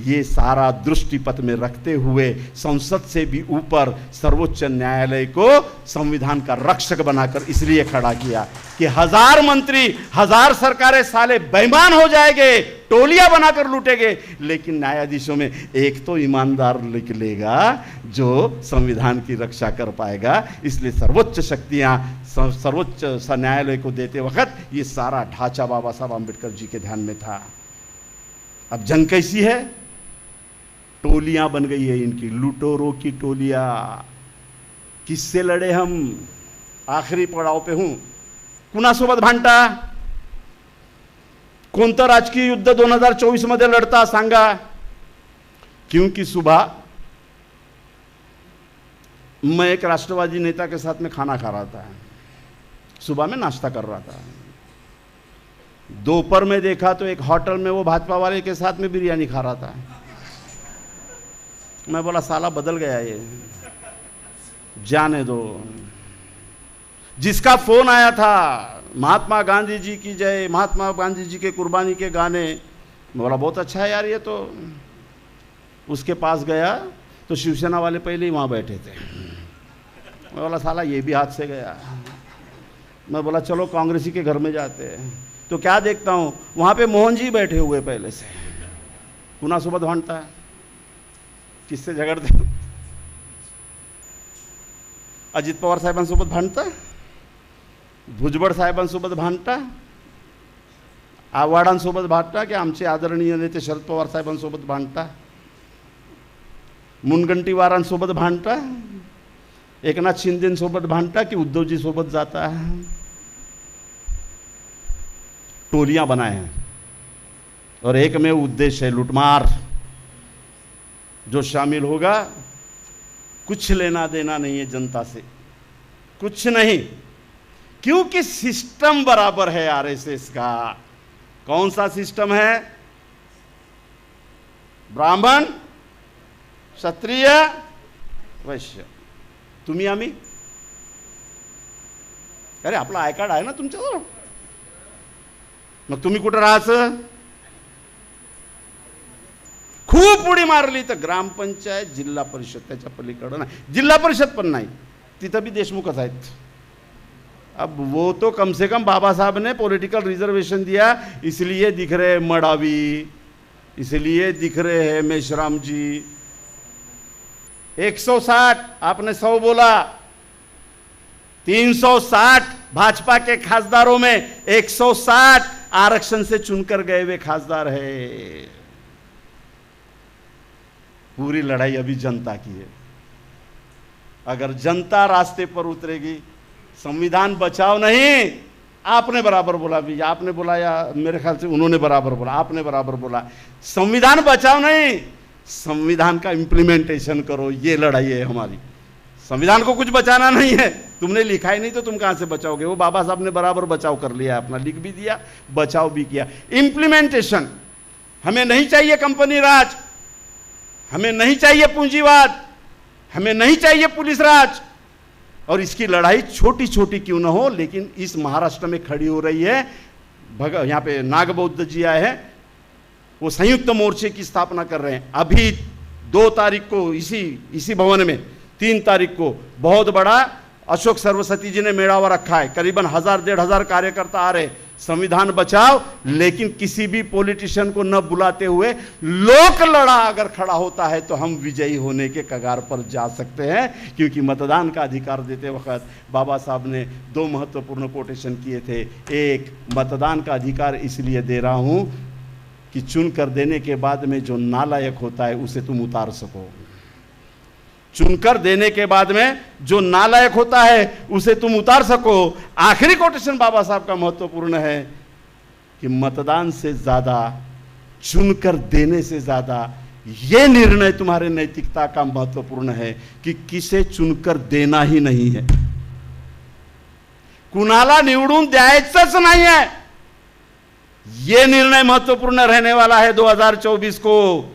ये सारा दृष्टिपथ में रखते हुए संसद से भी ऊपर सर्वोच्च न्यायालय को संविधान का रक्षक बनाकर इसलिए खड़ा किया कि 1000 मंत्री, 1000 सरकारें साले बेईमान हो जाएंगे, टोलियां बनाकर लूटेंगे, लेकिन न्यायाधीशों में एक तो ईमानदार निकलेगा जो संविधान की रक्षा कर पाएगा। इसलिए सर्वोच्च शक्तियां सर्वोच्च न्यायालय को देते वक्त ये सारा ढांचा बाबा साहब आंबेडकर जी के ध्यान में था। अब जंग कैसी है? टोलियां बन गई है इनकी, लुटेरों की टोलियां। किससे लड़े हम? आखिरी पड़ाव पे हूं। कुणासोबत भांडता? कोणतं राजकीय युद्ध 2024 मध्ये लढता सांगा? क्योंकि सुबह मैं एक राष्ट्रवादी नेता के साथ में खाना खा रहा था, सुबह में नाश्ता कर रहा था। दोपहर में देखा तो एक होटल में वो भाजपा वाले के साथ में बिरयानी खा रहा था। मैं बोला साला बदल गया ये, जाने दो। जिसका फोन आया था महात्मा गांधी जी की जय, महात्मा गांधी जी के कुर्बानी के गाने, मैं बोला बहुत अच्छा है यार ये तो। उसके पास गया तो शिवसेना वाले पहले ही वहाँ बैठे थे। मैं बोला साला ये भी हाथ से गया। मैं बोला चलो कांग्रेसी के घर में जाते हैं, तो क्या देखता हूँ वहाँ पे मोहन जी बैठे हुए पहले से। कुणासोबत भांडता है? किससे झगड़ते? अजित पवार साहेबांसोबत भांडता, भुजबळ साहेबांसोबत भांडता, आव्हाडांसोबत भांडता, की आमचे आदरणीय नेते शरद पवार साहेबांसोबत भांडता, मुनगंटीवारांसोबत भांडता, एकनाथ शिंदेसोबत भांडता, की उद्धवजी सोबत जाता? टोलियां बनाए हैं और एक में उद्देश्य है लूटमार। जो शामिल होगा कुछ लेना देना नहीं है जनता से, कुछ नहीं, क्योंकि सिस्टम बराबर है आरएसएस का। कौन सा सिस्टम है? ब्राह्मण, क्षत्रिय, वैश्य, तुम्ही आम्ही। अरे आपला आय कार्ड आहे ना तुमच्याजवळ, मग तुम्ही कुठं राहायचं? खूप उडी मारली तर ग्रामपंचायत, जिल्हा परिषद, त्याच्या पलीकडे नाही। जिल्हा परिषद पण नाही, तिथं भी देशमुखच आहेत। अब वो तो कम से कम बाबा साहब ने पॉलिटिकल रिजर्वेशन दिया, इसलिए दिख रहे मडावी, इसलिए दिख रहे हैं मेश्राम जी। 160, आपने 100 बोला, 360 भाजपा के खासदारों में 160 आरक्षण से चुनकर गए हुए खासदार है। पूरी लड़ाई अभी जनता की है। अगर जनता रास्ते पर उतरेगी, संविधान बचाओ नहीं, आपने बराबर बोला भी, आपने बोला या मेरे ख्याल से उन्होंने बराबर बोला, आपने बराबर बोला, संविधान बचाओ नहीं, संविधान का इंप्लीमेंटेशन करो। ये लड़ाई है हमारी। संविधान को कुछ बचाना नहीं है, तुमने लिखा ही नहीं तो तुम कहां से बचाओगे? वो बाबा साहब ने बराबर बचाव कर लिया, अपना लिख भी दिया, बचाव भी किया। इंप्लीमेंटेशन, हमें नहीं चाहिए कंपनी राज, हमें नहीं चाहिए पूंजीवाद, हमें नहीं चाहिए पुलिस राज। और इसकी लड़ाई छोटी छोटी क्यों न हो, लेकिन इस महाराष्ट्र में खड़ी हो रही है। यहाँ पे नागबौद्ध जी आए हैं, वो संयुक्त मोर्चे की स्थापना कर रहे हैं। अभी 2 तारीख को इसी भवन में, 3 तारीख को बहुत बड़ा अशोक सरस्वती जी ने मेड़ावा रखा है। करीबन 1000-1500 कार्यकर्ता आ रहे। संविधान बचाओ, लेकिन किसी भी पॉलिटिशियन को न बुलाते हुए लोक लड़ा अगर खड़ा होता है तो हम विजयी होने के कगार पर जा सकते हैं। क्योंकि मतदान का अधिकार देते वक्त बाबा साहब ने दो महत्वपूर्ण कोटेशन किए थे। एक, मतदान का अधिकार इसलिए दे रहा हूं कि चुनकर देने के बाद में जो नालायक होता है उसे तुम उतार सको। चुनकर देने के बाद में जो नालायक होता है उसे तुम उतार सको। आखिरी कोटेशन बाबा साहब का महत्वपूर्ण है कि मतदान से ज्यादा, चुनकर देने से ज्यादा यह निर्णय तुम्हारे नैतिकता का महत्वपूर्ण है कि किसे चुनकर देना ही नहीं है। कुणाला निवडून द्यायचंच नाही है, यह निर्णय महत्वपूर्ण रहने वाला है 2024 को।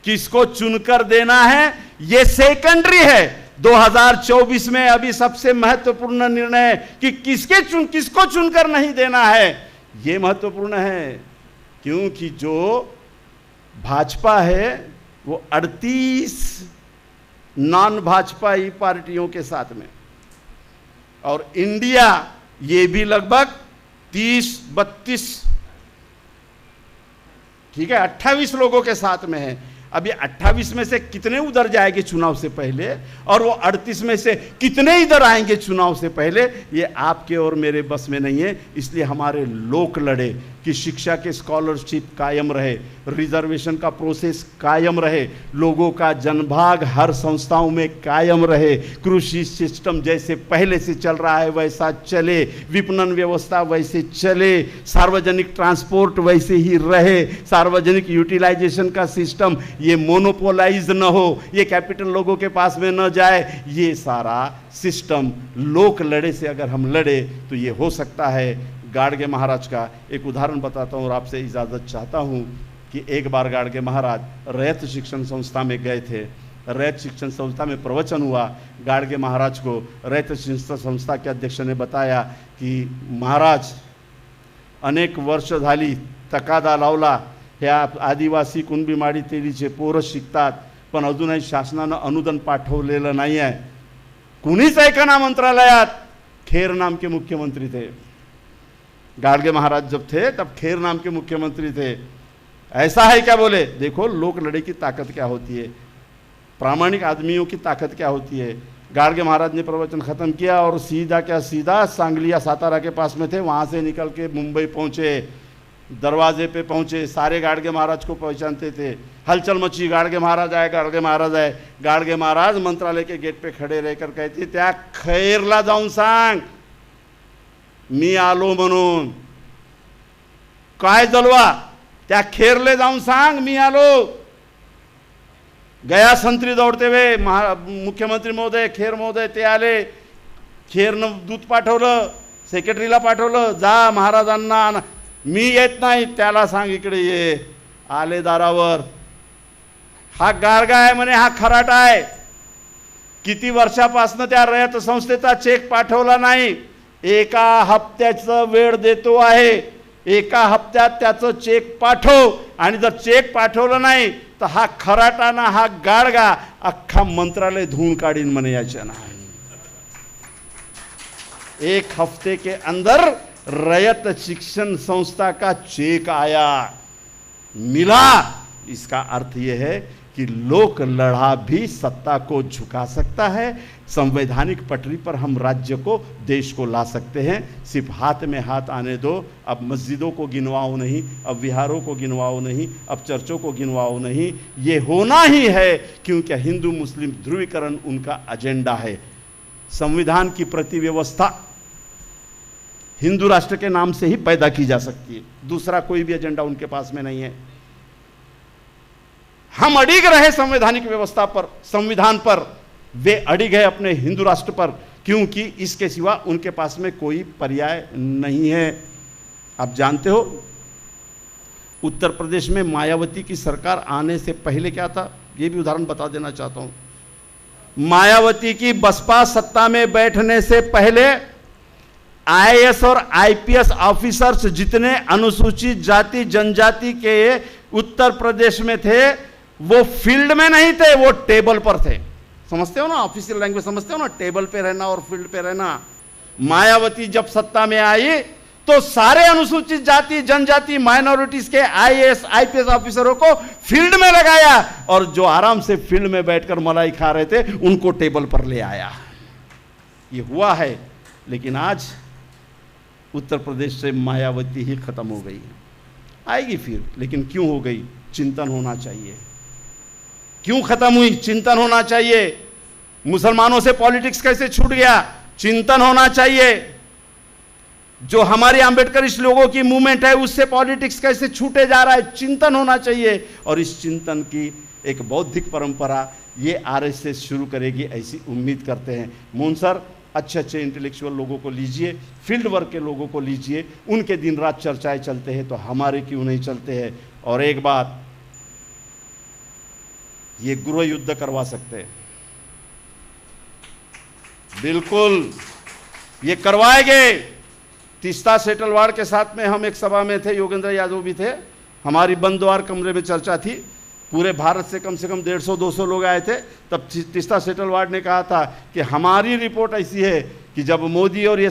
किसको चुनकर देना है यह सेकेंडरी है। 2024 में अभी सबसे महत्वपूर्ण निर्णय कि किसको चुनकर नहीं देना है, यह महत्वपूर्ण है। क्योंकि जो भाजपा है वो 38 नॉन भाजपाई पार्टियों के साथ में, और इंडिया ये भी लगभग 30-32, ठीक है, 28 लोगों के साथ में है। अब ये 28 में से कितने उधर जाएंगे चुनाव से पहले, और वो 38 में से कितने इधर आएंगे चुनाव से पहले, ये आपके और मेरे बस में नहीं है। इसलिए हमारे लोक लड़े कि शिक्षा के स्कॉलरशिप कायम रहे, रिजर्वेशन का प्रोसेस कायम रहे, लोगों का जनभाग हर संस्थाओं में कायम रहे, कृषि सिस्टम जैसे पहले से चल रहा है वैसा चले, विपणन व्यवस्था वैसे चले, सार्वजनिक ट्रांसपोर्ट वैसे ही रहे, सार्वजनिक यूटिलाइजेशन का सिस्टम ये मोनोपोलाइज न हो, ये कैपिटल लोगों के पास में न जाए, ये सारा सिस्टम लोक लड़े से अगर हम लड़े तो ये हो सकता है। गाडगे महाराज का एक उदाहरण बताता हूँ और आपसे इजाज़त चाहता हूँ कि एक बार गाडगे महाराज रैयत शिक्षण संस्था में गए थे। रैयत शिक्षण संस्था में प्रवचन हुआ। गाडगे महाराज को रैयत शिक्षण संस्था के अध्यक्ष ने बताया कि महाराज, अनेक वर्ष झाली तकादा लावला, ह्या आदिवासी कुणबी माडी तेलीचे पोरं शिकतात, पण अजूनही शासनानं अनुदान पाठवलेलं नाही आहे। कुणीच ऐकना मंत्रालयात। खेर नाम के मुख्यमंत्री थे। गाडगे महाराज जब थे तब खेर नाम के मुख्यमंत्री थे। ऐसा है क्या? बोले देखो लोक लड़े की ताकत क्या होती है, प्रामाणिक आदमियों की ताकत क्या होती है। गाडगे महाराज ने प्रवचन खत्म किया और सीधा सांगली या सातारा के पास में थे, वहां से निकल के मुंबई पहुंचे। दरवाजे पे पहुंचे, सारे गाडगे महाराज को पहचानते थे। हलचल मची, गाडगे महाराज आए, गाडगे महाराज आए। गाडगे महाराज मंत्रालय के गेट पे खड़े रहकर कहते, त्या खैरला जाऊन सांग मी आलो म्हणून। काय जलवा, त्या खेरले जाऊन सांग मी आलो। गया संत्री दौड़ते हुए मुख्यमंत्री महोदय, खेर महोदय ते आले। खेरनं दूध पाठवलं, सेक्रेटरीला पाठवलं, जा महाराजांना, मी येत नाही, त्याला सांग इकडे ये। आले दारावर, हा गारगा आहे म्हणे, हा खराटा आहे। किती वर्षापासून त्या रयत संस्थेचा चेक पाठवला नाही, एका हप्त्याचा वेळ देतो आहे, एका हप्त्यात त्याचं चेक पाठव। आणि जर चेक पाठवलं नाही तर हा खराटाना, हा गाडगा अख्खा मंत्रालय धुवून काढीन म्हणे याच्या नाही। एक हफ्ते के अंदर रयत शिक्षण संस्था का चेक आया, मिला। इसका अर्थ यह है कि लोक लड़ा भी सत्ता को झुका सकता है। संवैधानिक पटरी पर हम राज्य को, देश को ला सकते हैं। सिर्फ हाथ में हाथ आने दो। अब मस्जिदों को गिनवाओ नहीं, अब विहारों को गिनवाओ नहीं, अब चर्चों को गिनवाओ नहीं। ये होना ही है क्योंकि हिंदू मुस्लिम ध्रुवीकरण उनका एजेंडा है। संविधान की प्रति व्यवस्था हिंदू राष्ट्र के नाम से ही पैदा की जा सकती है, दूसरा कोई भी एजेंडा उनके पास में नहीं है। हम अड़िग रहे संवैधानिक व्यवस्था पर, संविधान पर, वे अड़िग है अपने हिंदू राष्ट्र पर, क्योंकि इसके सिवा उनके पास में कोई पर्याय नहीं है। आप जानते हो उत्तर प्रदेश में मायावती की सरकार आने से पहले क्या था, ये भी उदाहरण बता देना चाहता हूं। मायावती की बसपा सत्ता में बैठने से पहले आईएएस और आईपीएस ऑफिसर्स जितने अनुसूचित जाति जनजाति के उत्तर प्रदेश में थे, वो फील्ड में नहीं थे, वो टेबल पर थे। समझते हो ना, ऑफिशियल लैंग्वेज समझते हो ना, टेबल पे रहना और फील्ड पे रहना। मायावती जब सत्ता में आई तो सारे अनुसूचित जाति, जनजाति, माइनॉरिटीज के आईएएस आईपीएस ऑफिसरों को फील्ड में लगाया और जो आराम से फील्ड में बैठकर मलाई खा रहे थे उनको टेबल पर ले आया। ये हुआ है। लेकिन आज उत्तर प्रदेश से मायावती ही खत्म हो गई, आएगी फिर, लेकिन क्यों हो गई? चिंतन होना चाहिए। क्यों खत्म हुई? चिंतन होना चाहिए। मुसलमानों से पॉलिटिक्स कैसे छूट गया? चिंतन होना चाहिए। जो हमारे आंबेडकरिस्ट लोगों की मूवमेंट है उससे पॉलिटिक्स कैसे छूटे जा रहा है? चिंतन होना चाहिए। और इस चिंतन की एक बौद्धिक परंपरा ये आरएसएस शुरू करेगी, ऐसी उम्मीद करते हैं। मोहन सर, अच्छे अच्छे इंटेलेक्चुअल लोगों को लीजिए, फील्ड वर्क के लोगों को लीजिए, उनके दिन रात चर्चाएं चलते हैं तो हमारे क्यों नहीं चलते हैं? और एक बात, ये गृह युद्ध करवा सकते हैं, बिल्कुल ये करवाएंगे। तीस्ता सेटलवाड़ के साथ में हम एक सभा में थे, योगेंद्र यादव भी थे, हमारी बंद द्वार कमरे में चर्चा थी, पूरे भारत से कम 150-200 लोग आए थे। तब तीस्ता सेटलवाड़ ने कहा था कि हमारी रिपोर्ट ऐसी है कि जब मोदी और ये